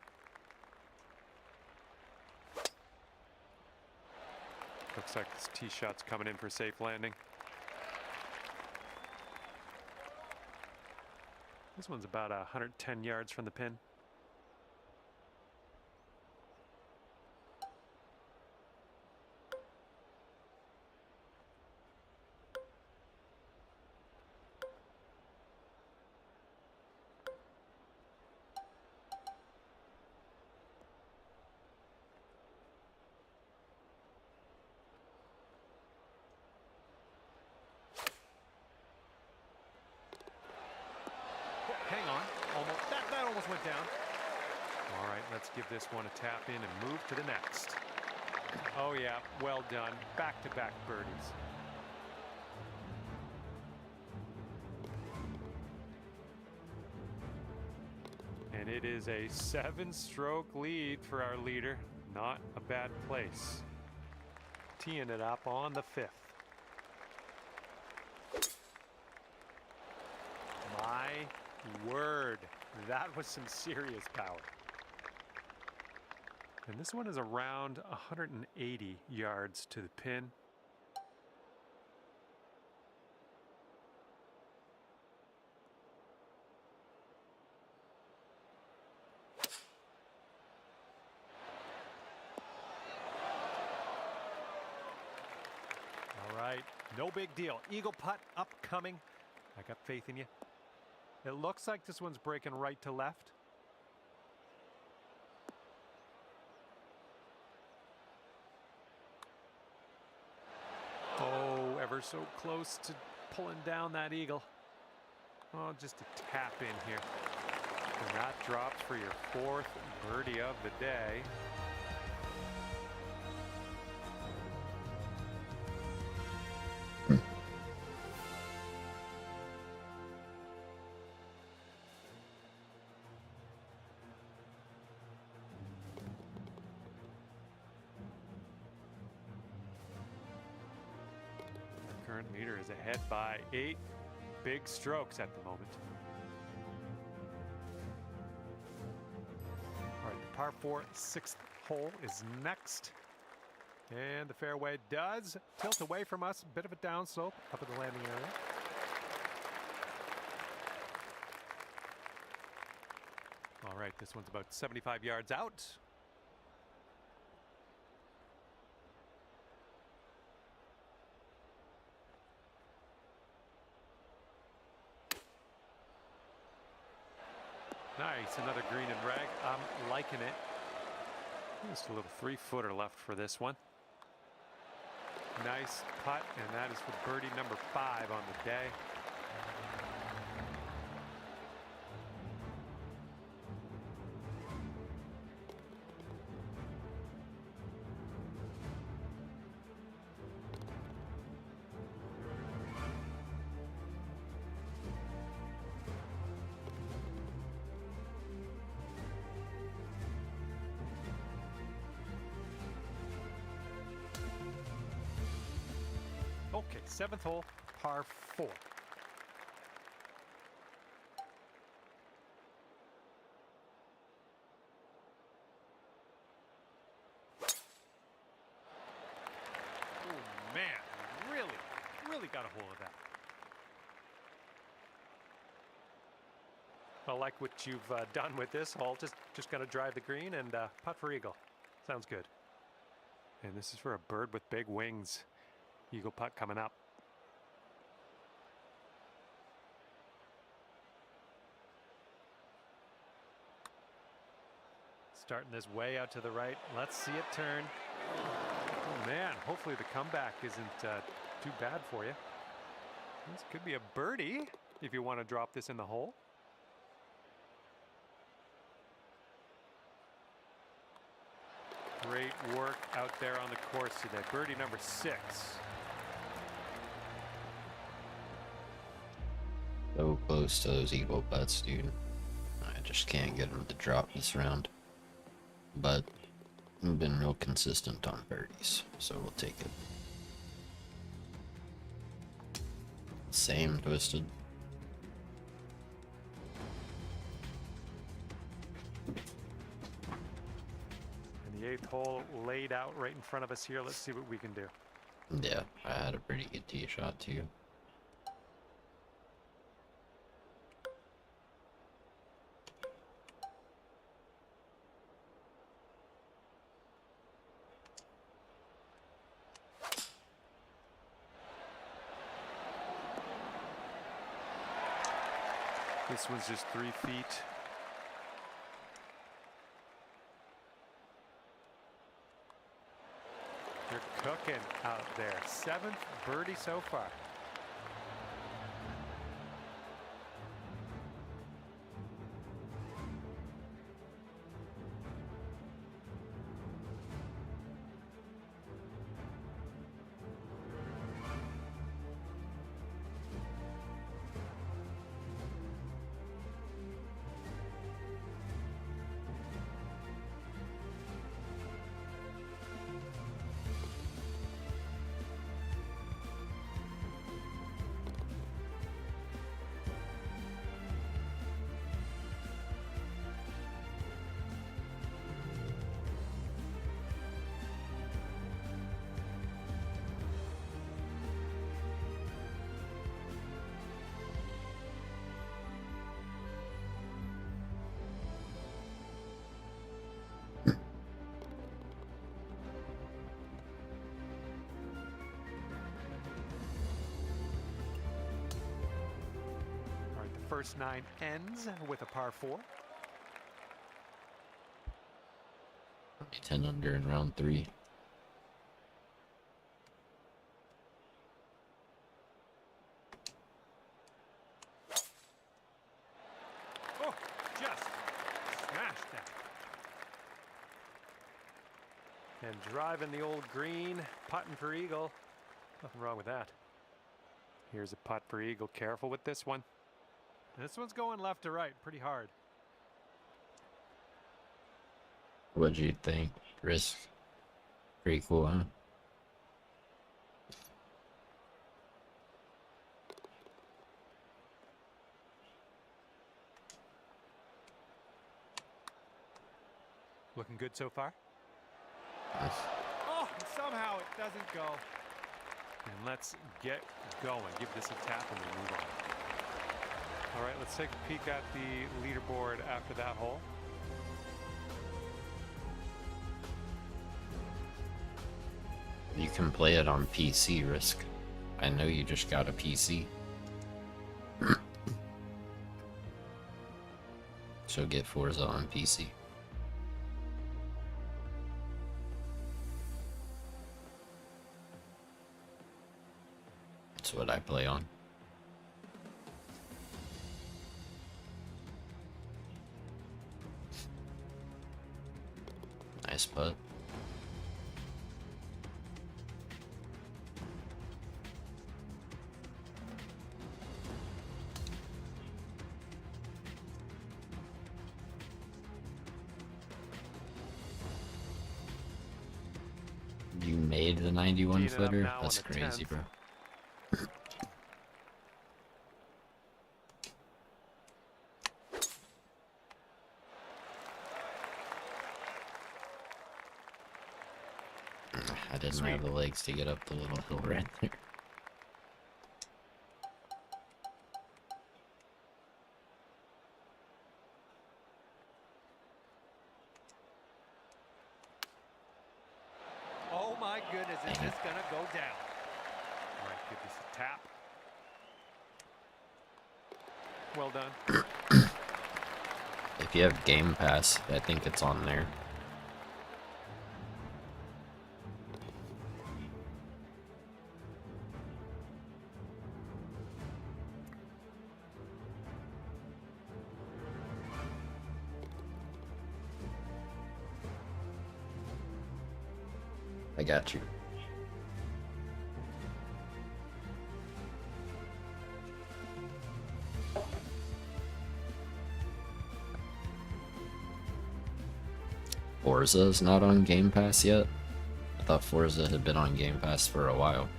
Looks like this tee shot's coming in for safe landing. This one's about 110 yards from the pin. Hang on, that almost went down. All right, let's give this one a tap in and move to the next. Oh yeah, well done. Back-to-back birdies. It is a 7-stroke lead for our leader. Not a bad place. Teeing it up on the 5th. My word, that was some serious power. And this one is around 180 yards to the pin. All right, no big deal. Eagle putt upcoming. I got faith in you. It looks like this one's breaking right to left. Oh, ever so close to pulling down that eagle. Oh, just a tap in here. And that drops for your 4th birdie of the day. Current leader is ahead by 8 big strokes at the moment. All right, the par 4 6th hole is next. And the fairway does tilt away from us. A bit of a downslope up at the landing area. All right, this one's about 75 yards out. Nice, another green and rag. I'm liking it. Just a little 3-footer left for this one. Nice putt, and that is for birdie number 5 on the day. Okay, 7th hole, par 4. Oh man, really got a hold of that. I like what you've done with this hole. Just gonna drive the green and putt for eagle. Sounds good. And this is for a bird with big wings. Eagle putt coming up. Starting this way out to the right. Let's see it turn. Oh man, hopefully the comeback isn't too bad for you. This could be a birdie if you want to drop this in the hole. Great work out there on the course today. Birdie number 6. So close to those eagle putts, dude. I just can't get them to drop this round. But I've been real consistent on birdies, so we'll take it. Same twisted. And the 8th hole laid out right in front of us here. Let's see what we can do. Yeah, I had a pretty good tee shot too. This one's just 3 feet. You're cooking out there. 7th birdie so far. first 9 ends with a par 4. 10 under in round 3. Oh, just smashed that. And driving the old green, putting for eagle. Nothing wrong with that. Here's a putt for eagle. Careful with this one. This one's going left to right pretty hard. What'd you think? Risk? Pretty cool, huh? Looking good so far. Nice. Oh, and somehow it doesn't go. And let's get going. Give this a tap and we'll move on. All right, let's take a peek at the leaderboard after that hole. You can play it on PC, Risk. I know you just got a PC. So get Forza on PC. That's what I play on. Nice putt. You made the 91 footer? That's crazy, bro. I didn't have the legs to get up the little hill right there. Oh my goodness, it's just gonna go down. All right, give this a tap. Well done. If you have Game Pass, I think it's on there. I got you. Forza's not on Game Pass yet? I thought Forza had been on Game Pass for a while.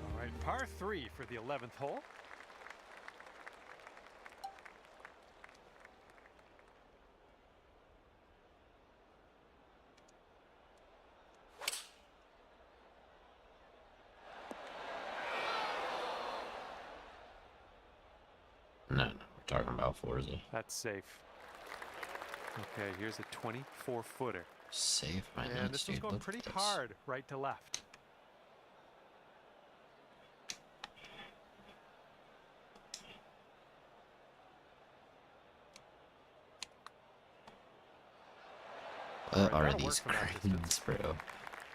All right, par 3 for the 11th hole. No, we're talking about Forza. That's safe. Okay, here's a 24-footer. Save my And nuts, this one's dude. going Look pretty at this. hard, right to left. What All right, are that'll these work from that greens, bro?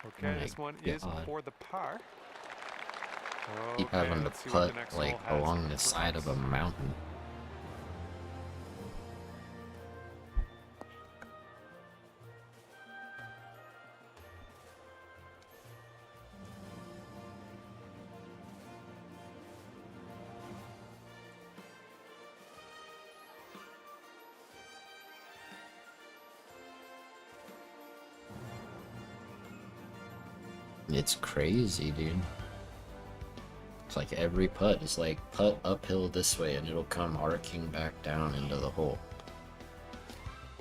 Okay, my this one is God. for the par. Keep Okay, having to let's see what the put next like hole has along the for side of a us. mountain. It's crazy, dude. It's like every putt is like putt uphill this way and it'll come arcing back down into the hole.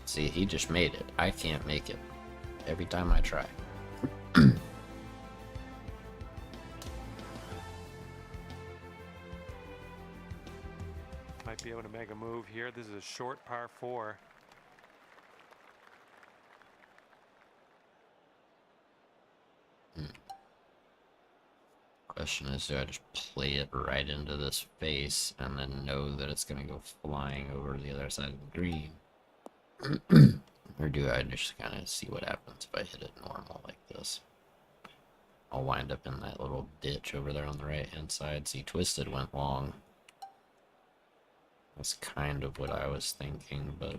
See, he just made it. I can't make it. Every time I try. Might be able to make a move here. This is a short par 4. question is, do I just play it right into this face and then know that it's gonna go flying over the other side of the green? Or do I just kind of see what happens if I hit it normal like this? I'll wind up in that little ditch over there on the right hand side. See, Twisted went long. That's kind of what I was thinking, but...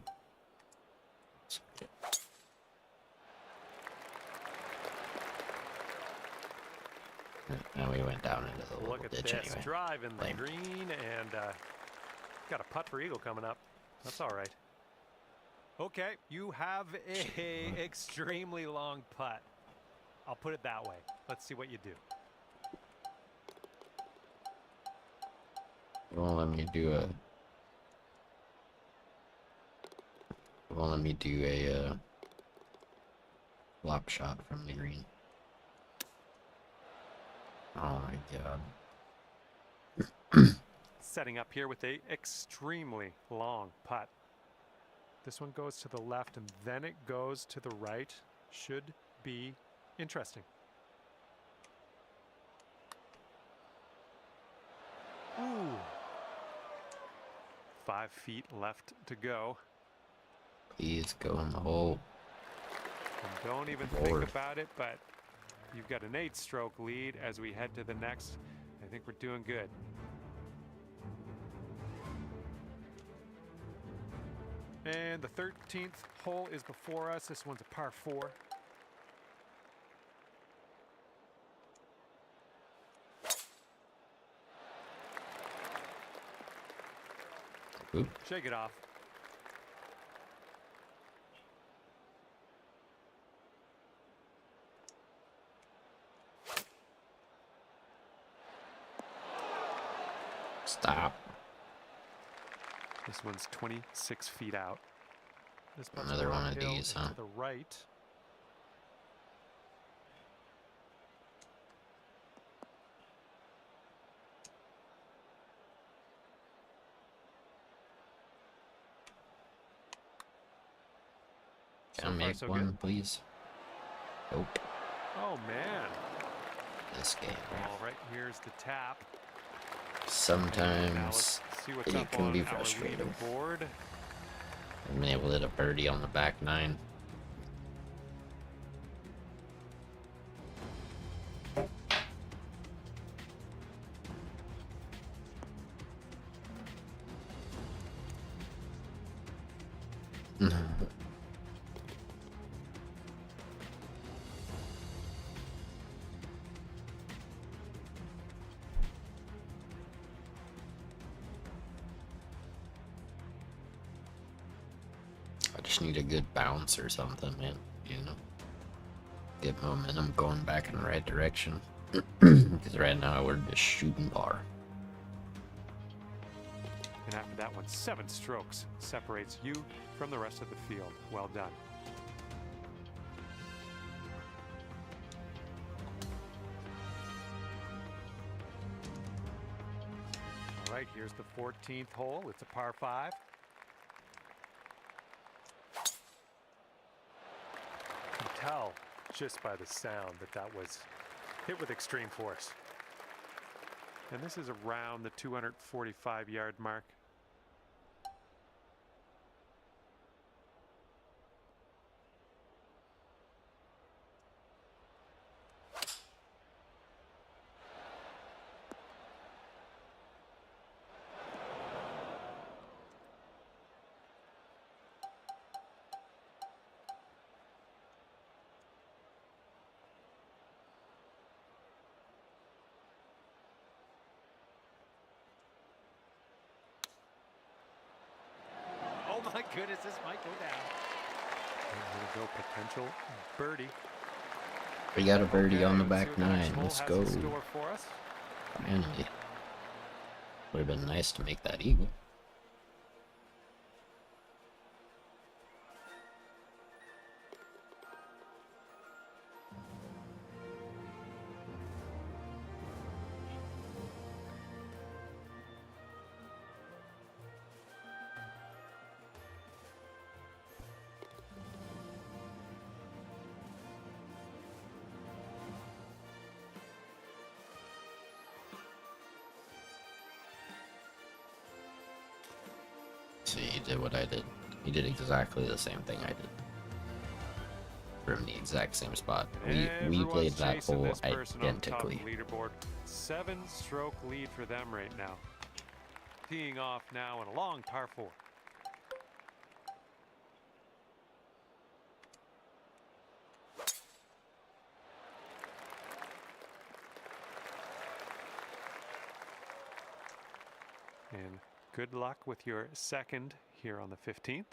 Now we went down into the little ditch anyway. Look at this drive in the green, and got a putt for eagle coming up. That's all right. Okay, you have a extremely long putt. I'll put it that way. Let's see what you do. Well, let me do a... Well, let me do a flop shot from the green. Oh my god. Setting up here with a extremely long putt. This one goes to the left and then it goes to the right. Should be interesting. Ooh. 5 feet left to go. Please go in the hole. And don't even think about it, but you've got an 8-stroke lead as we head to the next. I think we're doing good. And the 13th hole is before us. This one's a par 4. Oop. Shake it off. Stop. This one's 26 feet out. This Another one of these, huh? To the right. Can I make one, please? Nope. Oh, man. This game. All right, here's the tap. Sometimes it can be frustrating. I've been able to hit a birdie on the back 9. I just need a good bounce or something, man. You know, get momentum going back in the right direction. Because right now we're just shooting par. And after that one, 7 strokes separates you from the rest of the field. Well done. All right, here's the 14th hole. It's a par 5. You can tell just by the sound that that was hit with extreme force. And this is around the 245-yard mark. Oh my goodness, this might go down. There we go, potential birdie. We got a birdie on the Okay, back let's see what the next 9. hole Let's has go. in store for us. Finally. Would have been nice to make that eagle. See, he did what I did. He did exactly the same thing I did. From the exact same spot. We played that hole identically. Leaderboard. 7-stroke lead for them right now. Teeing off now in a long par 4. And good luck with your second here on the 15th.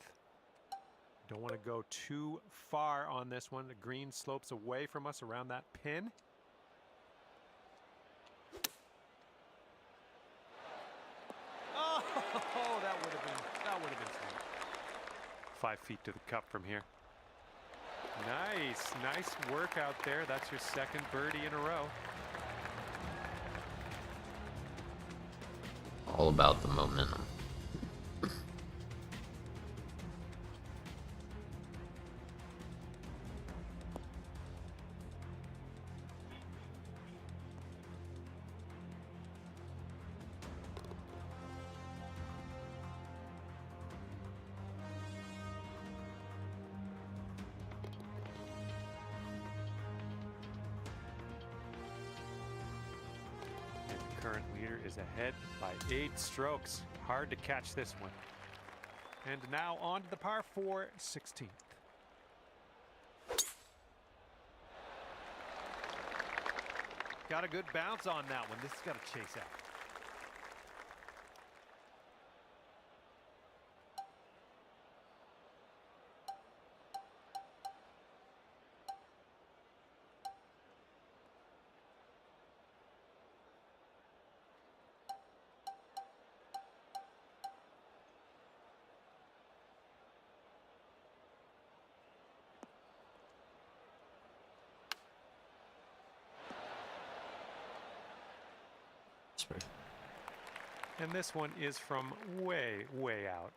Don't want to go too far on this one. The green slopes away from us around that pin. Oh, that would have been sweet. 5 feet to the cup from here. Nice work out there. That's your second birdie in a row. All about the momentum. Current leader is ahead by 8 strokes. Hard to catch this one. And now on to the par 4 16th. Got a good bounce on that one. This has got to chase out. And this one is from way out.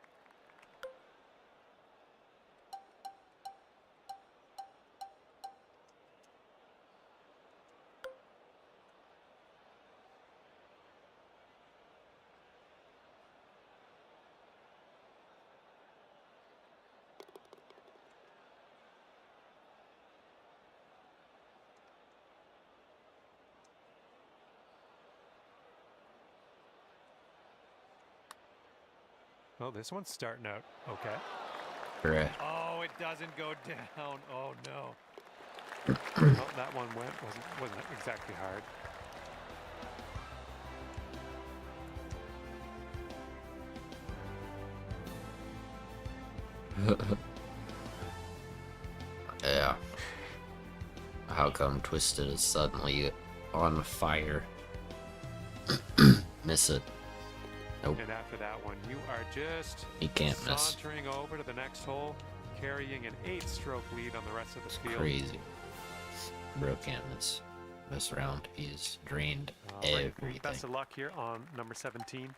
Oh, this one's starting out okay. Correct. Oh, it doesn't go down. Oh no. Well, that one wasn't exactly hard. Yeah. How come Twisted is suddenly on fire? Miss it. Nope. And after that one, you are just He can't miss. sauntering over to the next hole, carrying an 8-stroke lead on the rest of the field. Crazy. Bro can't miss this round. He's drained Right. everything. Best of luck here on number 17.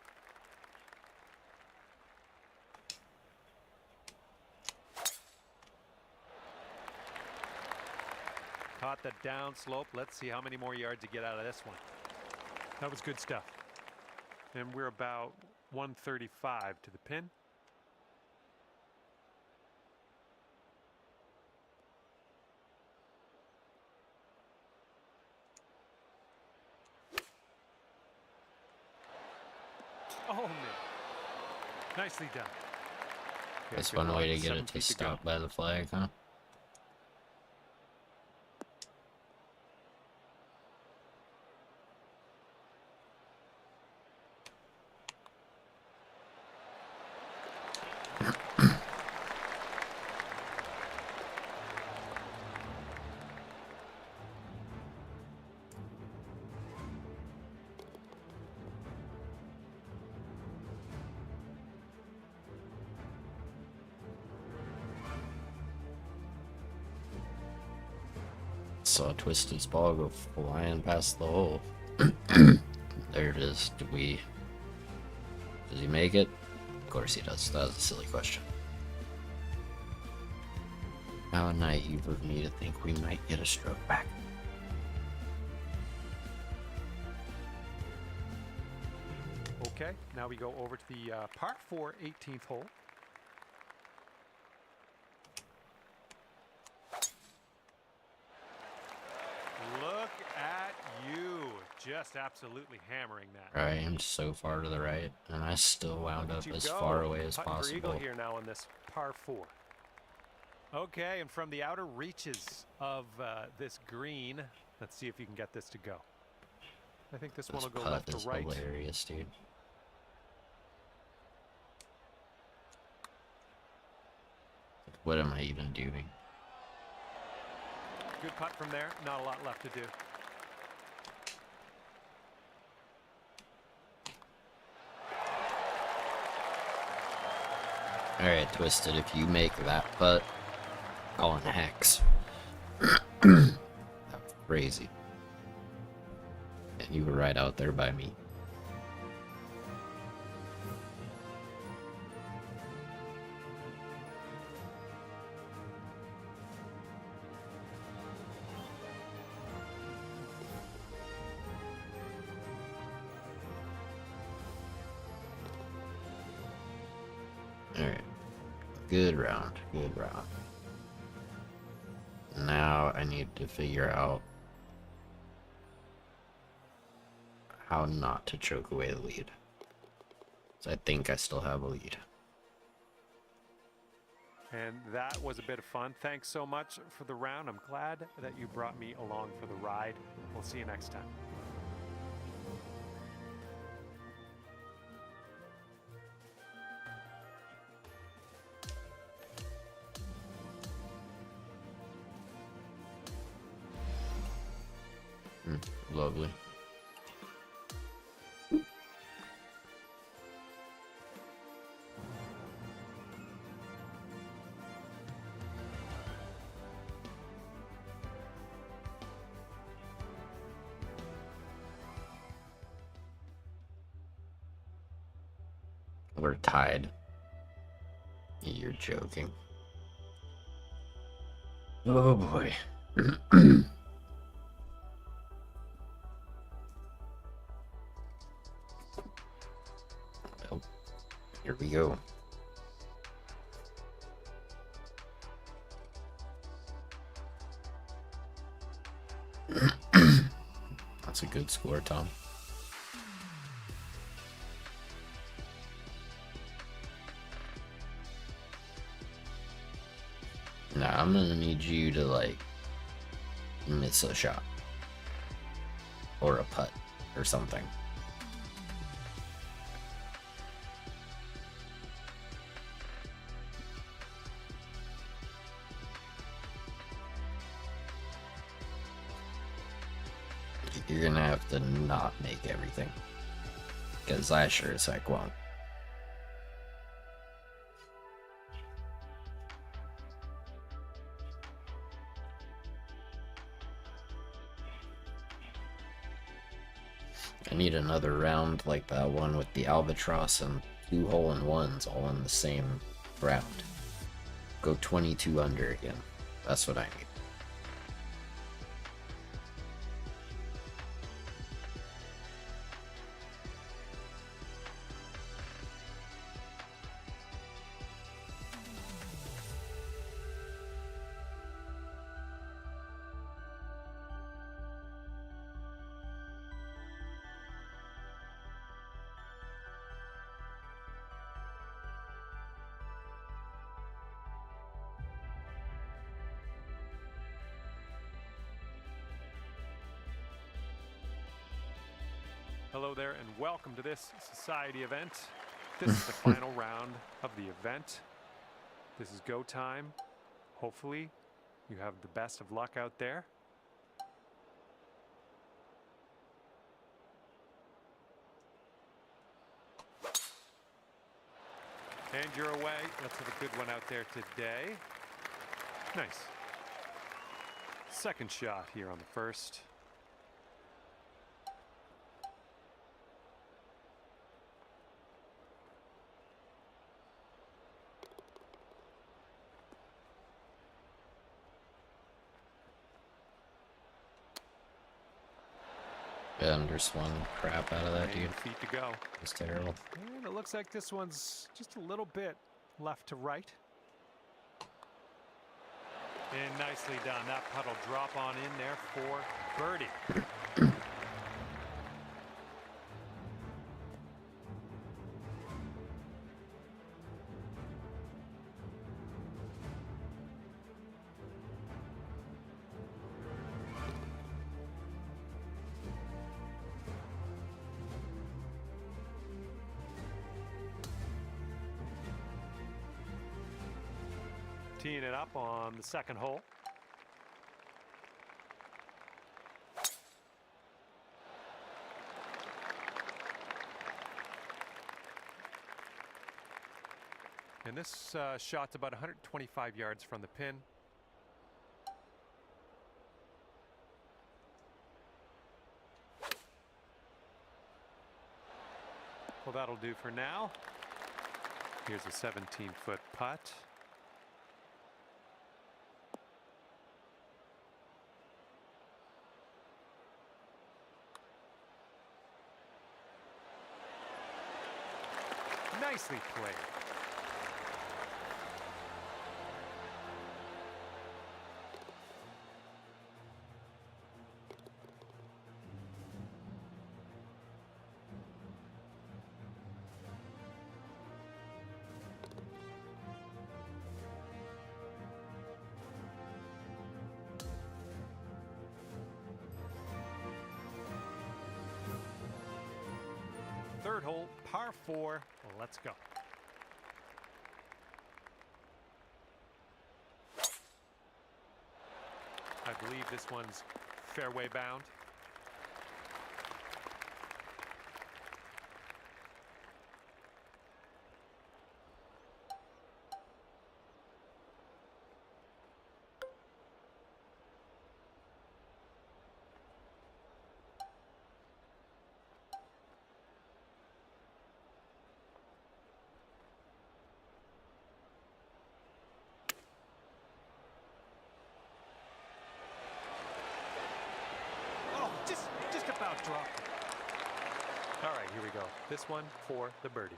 Caught the down slope. Let's see how many more yards you get out of this one. That was good stuff. And we're about 135 to the pin. Oh, man. Nicely done. That's one way to get it to stop by the flag, huh? Saw Twisted's ball go flying past the hole. There it is. Does he make it? Of course he does. That was a silly question. How naive of me to think we might get a stroke back. Okay, now we go over to the par 4 18th hole. Look at you, just absolutely hammering that. I am so far to the right, and I still wound up You as go. far away as Putting for eagle possible. here now on this par 4. Okay, and from the outer reaches of this green, let's see if you can get this to go. I think this one This will go putt left is to right. hilarious, dude. What am I even doing? Good putt from there. Not a lot left to do. Alright, Twisted, if you make that putt, calling hacks. That was crazy. And you were right out there by me. Alright. Good round. Good round. Now I need to figure out how not to choke away the lead. So I think I still have a lead. And that was a bit of fun. Thanks so much for the round. I'm glad that you brought me along for the ride. We'll see you next time. Lovely. We're tied. You're joking. Oh boy. Well, here we go. That's a good score, Tom. Now I'm gonna need you to like miss a shot or a putt or something. You're gonna have to not make everything, because I sure as heck won't. I need another round like that one with the albatross and 2 hole-in-ones all in the same round. Go 22 under again. That's what I need. Hello there and welcome to this society event. This is the final round of the event. This is go time. Hopefully you have the best of luck out there. And you're away. Let's have a good one out there today. Nice. Second shot here on the first. Underswung crap out of that 8 dude. feet to go. It's terrible. And it looks like this one's just a little bit left to right. And nicely done. That putt will drop on in there for birdie. Teeing it up on the second hole. And this shot's about 125 yards from the pin. Well, that'll do for now. Here's a 17-foot putt. Nicely played. Third hole, par 4. Let's go. I believe this one's fairway bound. Just about dropped it. All right, here we go. This one for the birdie.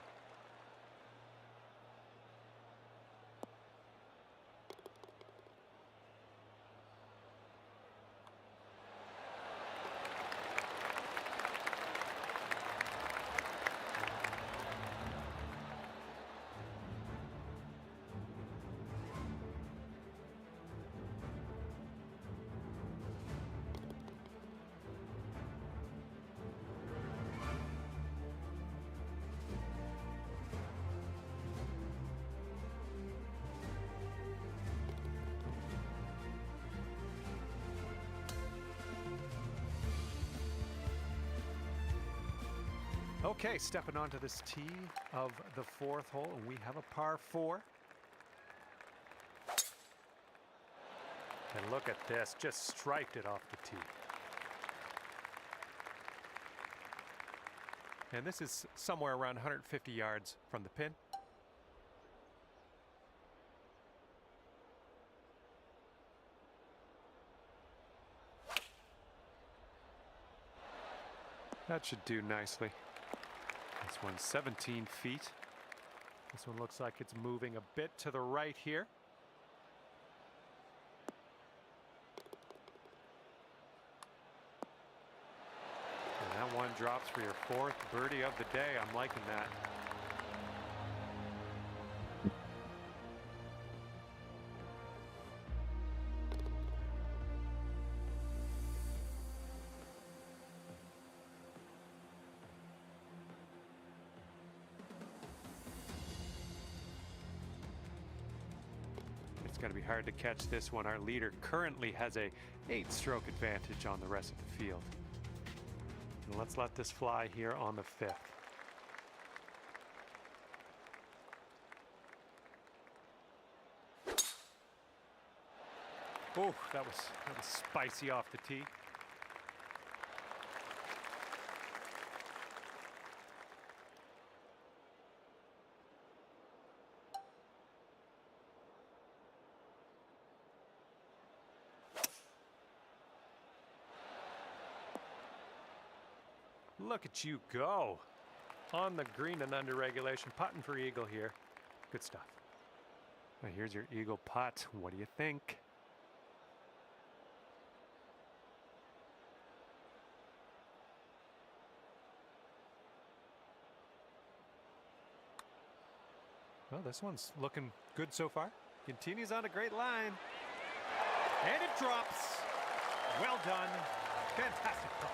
Okay, stepping onto this tee of the fourth hole, and we have a par 4. And look at this, just striped it off the tee. And this is somewhere around 150 yards from the pin. That should do nicely. This one's 17 feet. This one looks like it's moving a bit to the right here. And that one drops for your 4th birdie of the day. I'm liking that. It's going to be hard to catch this one. Our leader currently has a 8-stroke advantage on the rest of the field. And let's let this fly here on the 5th. Oh, that was spicy off the tee. Look at you go. On the green and under regulation, putting for eagle here. Good stuff. Now here's your eagle putt. What do you think? Well, this one's looking good so far. Continues on a great line. And it drops. Well done. Fantastic putt.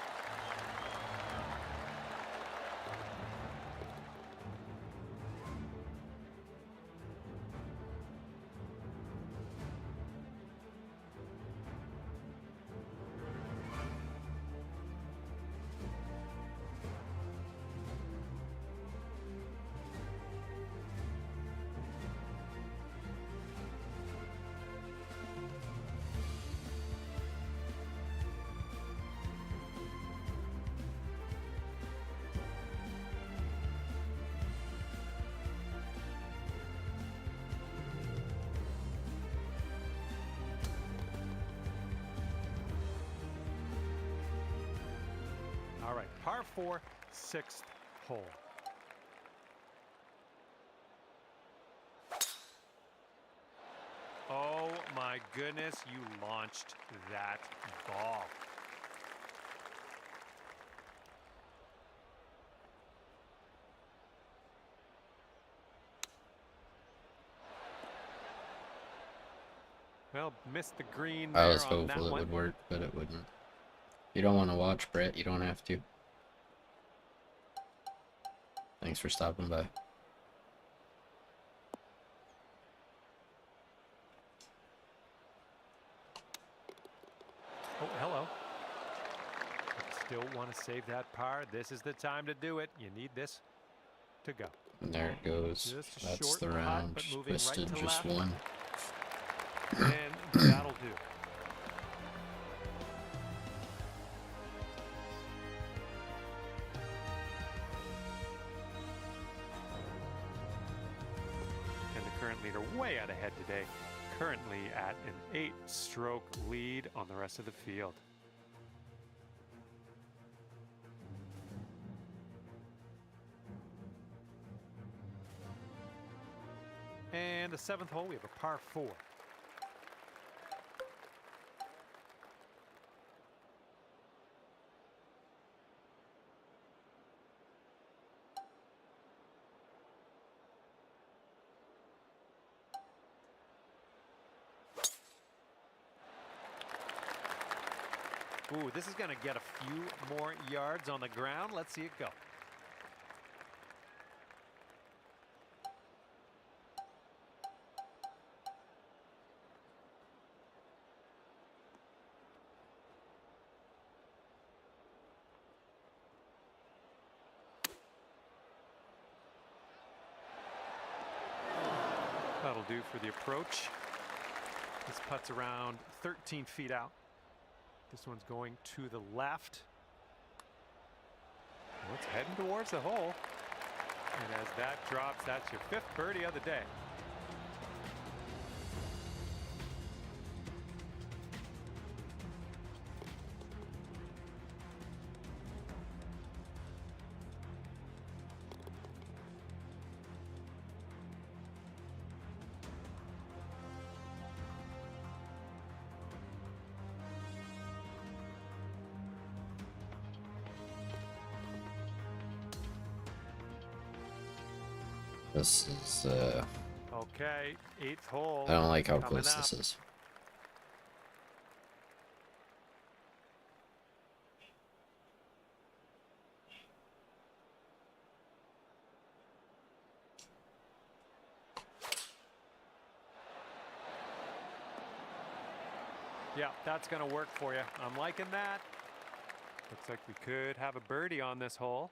All right, par 4, 6th hole. Oh my goodness, you launched that ball. Well, missed the green there I was on that hopeful it one. would work, but it wouldn't. You don't want to watch, Brett. You don't have to. Thanks for stopping by. Oh, hello. Still want to save that par. This is the time to do it. You need this to go. And there it goes. Just a That's short the putt, round. but moving Twisted right to just left. one. And that'll do. And the current leader way out ahead today. Currently at an 8-stroke lead on the rest of the field. And the 7th hole, we have a par 4. Ooh, this is going to get a few more yards on the ground. Let's see it go. That'll do for the approach. This putt's around 13 feet out. This one's going to the left. Well, it's heading towards the hole. And as that drops, that's your 5th birdie of the day. This is, Okay, 8th hole. I don't like how coming close up. this is. Yeah, that's going to work for you. I'm liking that. Looks like we could have a birdie on this hole.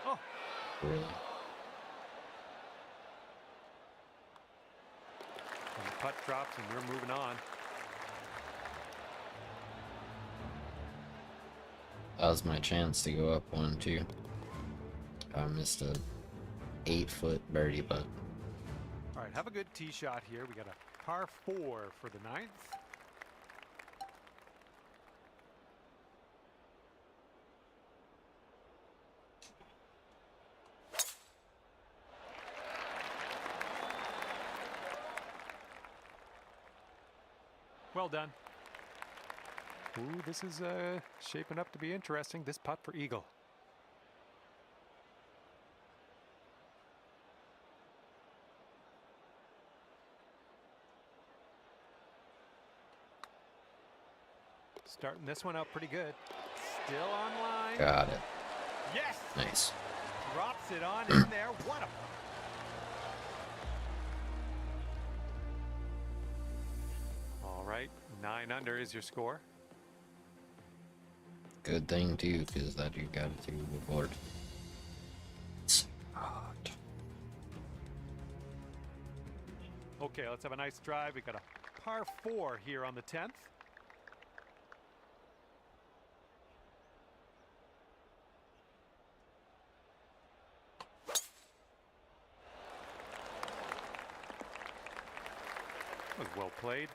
Oh, Really. and the putt drops and we're moving on. That was my chance to go up 1-2. I missed a 8-foot birdie putt. All right, have a good tee shot here. We got a Par 4 for the 9th. Well done. Ooh, this is shaping up to be interesting. This putt for eagle. Starting this one out pretty good. Still on line. Got it. Yes! Nice. Drops it on in there. What a... All right, 9 under is your score. Good thing too, because that you got it to the board. It's hot. Okay, let's have a nice drive. We got a par 4 here on the 10th. That was well played.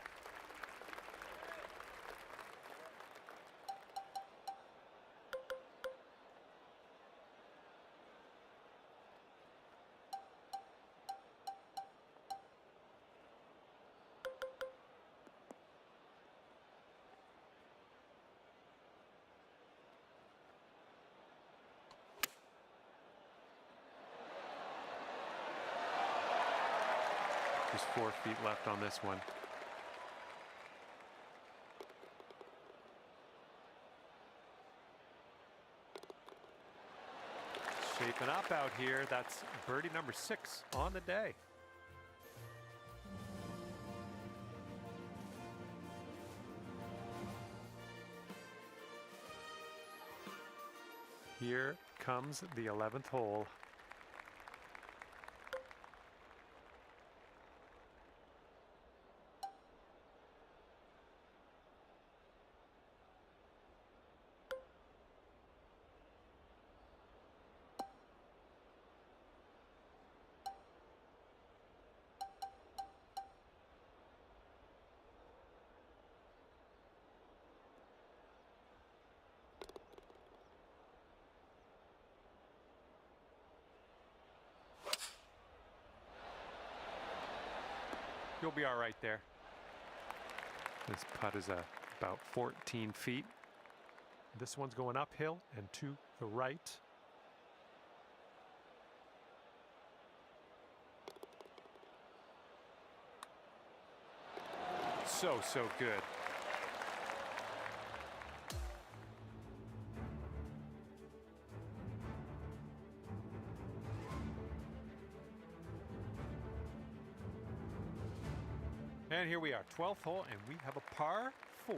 Just 4 feet left on this one. Shaping up out here. That's birdie number 6 on the day. Here comes the 11th hole. You'll be all right there. This putt is about 14 feet. This one's going uphill and to the right. So good. And here we are, 12th hole, and we have a par 4.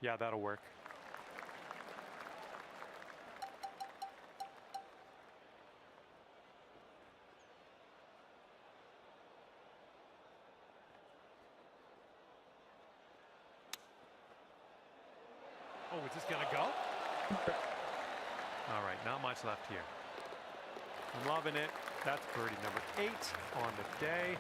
Yeah, that'll work. Oh, is this gonna go? All right, not much left here. I'm loving it. That's birdie number 8 on the day.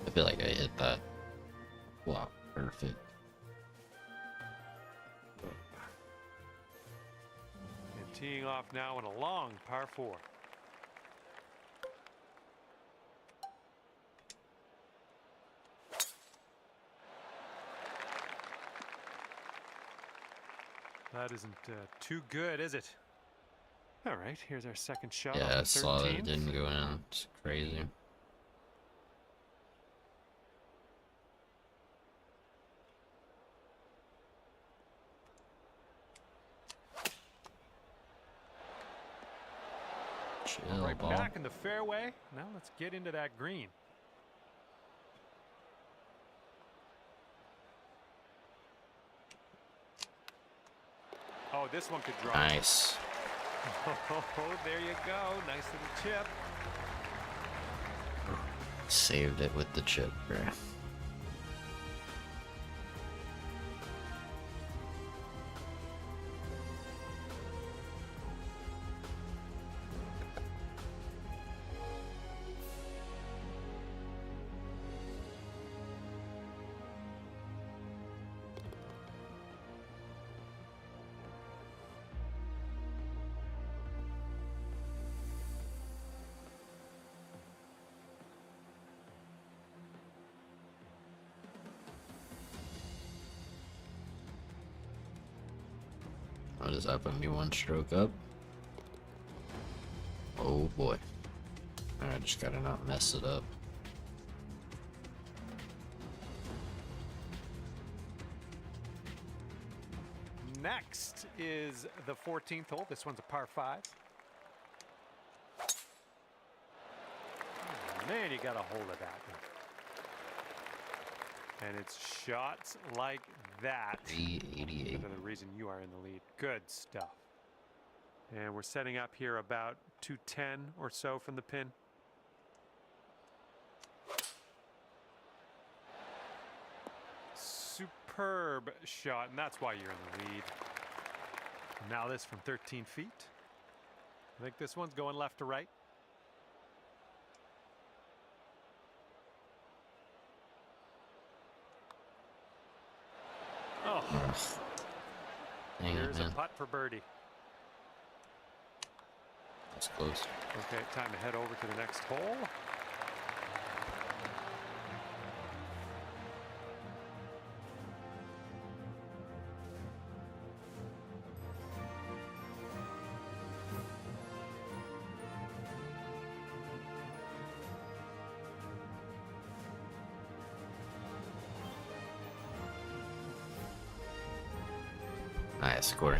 I feel like I hit that. Wow, perfect. And teeing off now in a long par 4. That isn't too good, is it? All right, here's our second shot. Yeah, I off the saw that 13th. it didn't go in. It's crazy. Chill, Right ball. back in the fairway. Now let's get into that green. Oh, this one could drop. Nice. Oh, there you go. Nice little chip. Saved it with the chip, bro. What does that put me one stroke up? Oh boy. I just gotta not mess it up. Next is the 14th hole. This one's a par 5. Oh, man, you got a hold of that. And it's shots like that 388. that are the reason you are in the lead. Good stuff. And we're setting up here about 210 or so from the pin. Superb shot, and that's why you're in the lead. Now this from 13 feet. I think this one's going left to right. Oh, Dang it, here's a man. putt for birdie. That's close. Okay, time to head over to the next hole. Nice, Corey.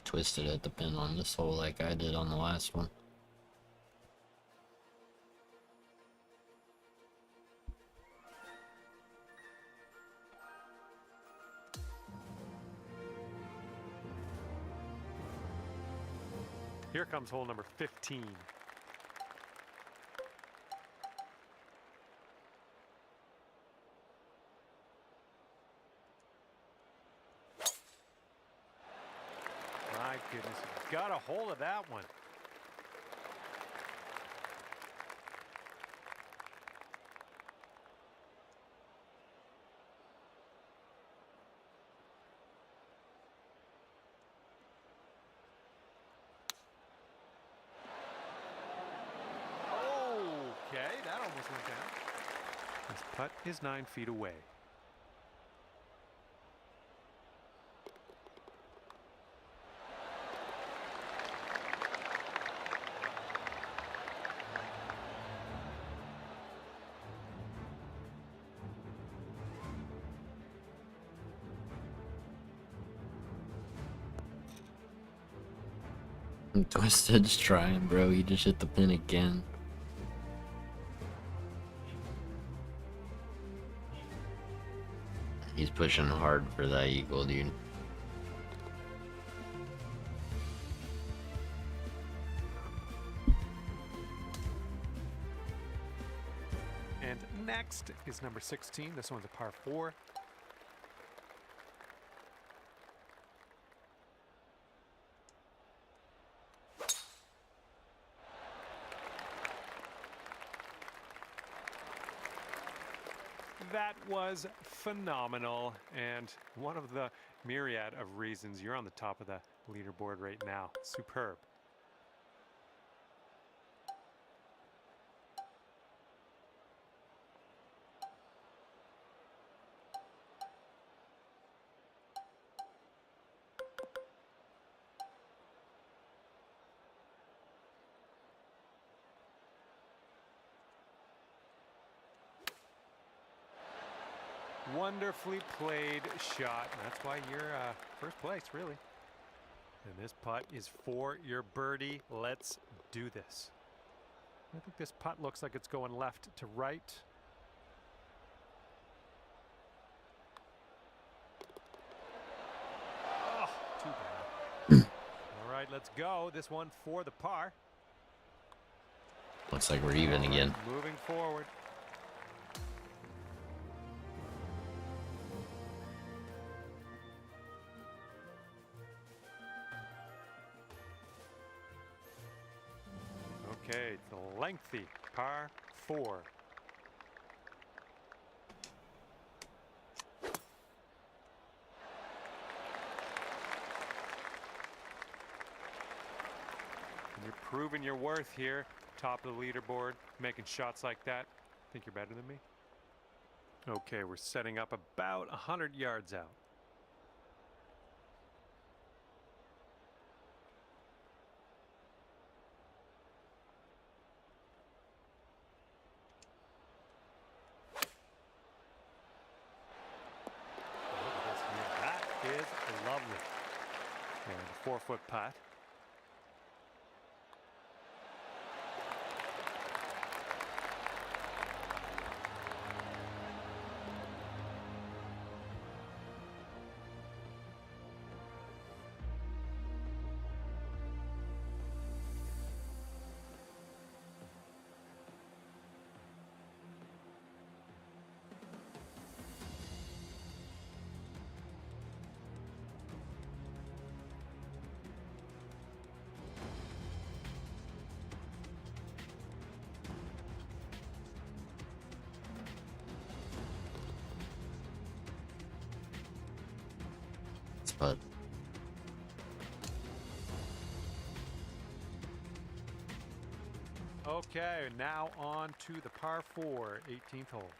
Twisted at the pin on this hole like I did on the last one. Here comes hole number 15. My goodness, got a hold of that one. Okay, that almost went down. This putt is 9 feet away. Twisted's trying, bro. He just hit the pin again. He's pushing hard for that eagle, dude. And next is number 16. This one's a par 4. That was phenomenal, and one of the myriad of reasons you're on the top of the leaderboard right now. Superb. wonderfully played shot. And that's why you're first place, really. And this putt is for your birdie. Let's do this. I think this putt looks like it's going left to right. Oh, too bad. All right, let's go. This one for the par. Looks like we're even again. Moving forward. Okay, it's a lengthy par 4. And you're proving your worth here. Top of the leaderboard, making shots like that. Think you're better than me? Okay, we're setting up about 100 yards out. Look at this here. That is lovely. And a 4-foot putt. But Okay, now on to the par 4, 18th hole.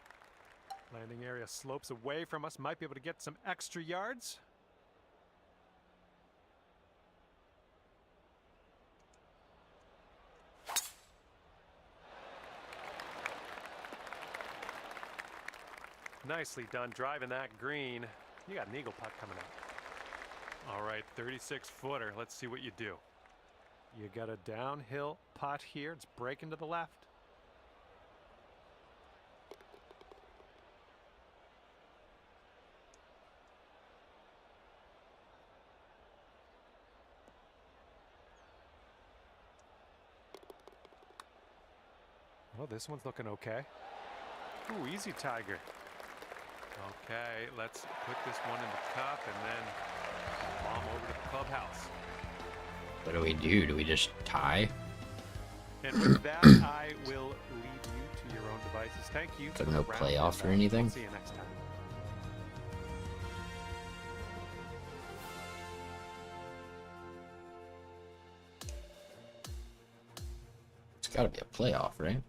Landing area slopes away from us. Might be able to get some extra yards. Nicely done driving that green. You got an eagle putt coming up. All right, 36-footer. Let's see what you do. You got a downhill putt here. It's breaking to the left. Well, this one's looking okay. Ooh, easy, Tiger. Okay, let's put this one in the cup and then bomb over to the clubhouse. what do we do? Do we just tie? And with that, I will leave you to your own devices. Thank you. So no for round playoff or one. anything? I'll see you next time. It's got to be a playoff, right?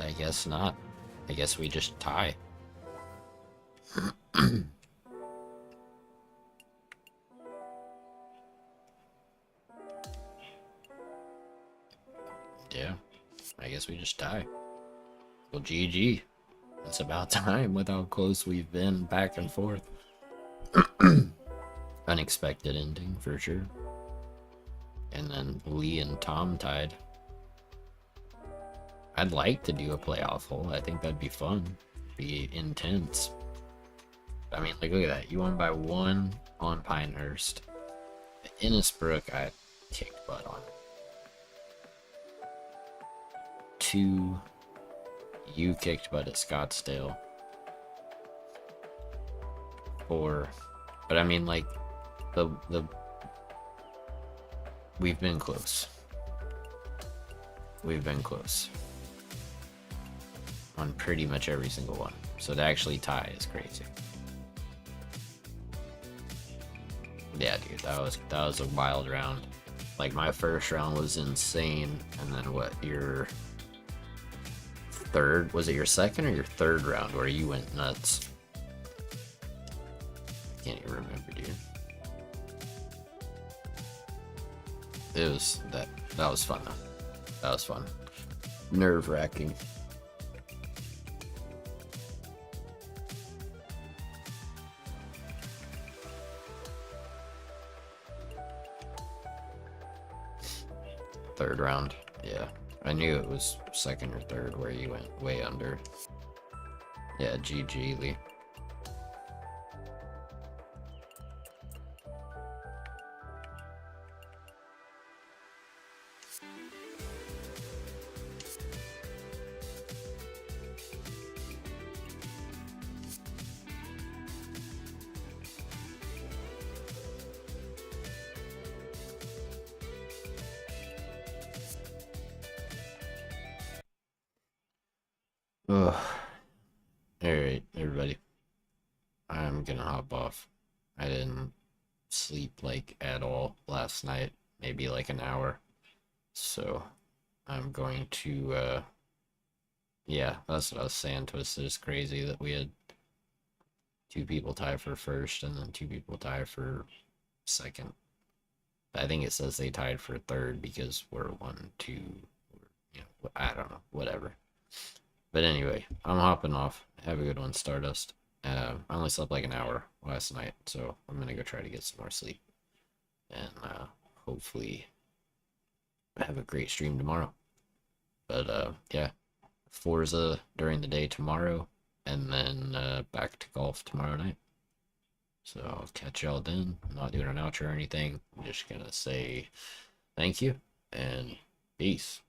I guess not. I guess we just tie. Yeah, I guess we just tie. Well, GG. It's about time with how close we've been back and forth. Unexpected ending for sure. And then Lee and Tom tied. I'd like to do a playoff hole. I think that'd be fun. Be intense. I mean, like, look at that. You won by 1 on Pinehurst. Innisbrook, I kicked butt on. 2, you kicked butt at Scottsdale. 4, but I mean, like, the we've been close. We've been close. on pretty much every single one. So to actually tie is crazy. Yeah, dude, that was a wild round. Like, my first round was insane, and then what, your third, was it your second or your third round where you went nuts? Can't even remember, dude. It was that was fun though. That was fun. Nerve-wracking. Third round, yeah. I knew it was second or third where you went way under. Yeah, GG, Lee. Ugh. Alright, everybody. I'm gonna hop off. I didn't sleep like at all last night. Maybe like an hour. So I'm going to yeah, that's what I was saying. Twisted is crazy that we had two people tie for first and then two people tie for second. I think it says they tied for third because we're 1, 2, you know, I don't know, whatever. But anyway, I'm hopping off. Have a good one, Stardust. I only slept like an hour last night, so I'm gonna go try to get some more sleep. And hopefully have a great stream tomorrow. But yeah, Forza during the day tomorrow, and then back to golf tomorrow night. So I'll catch y'all then. I'm not doing an outro or anything. I'm just gonna say thank you and peace.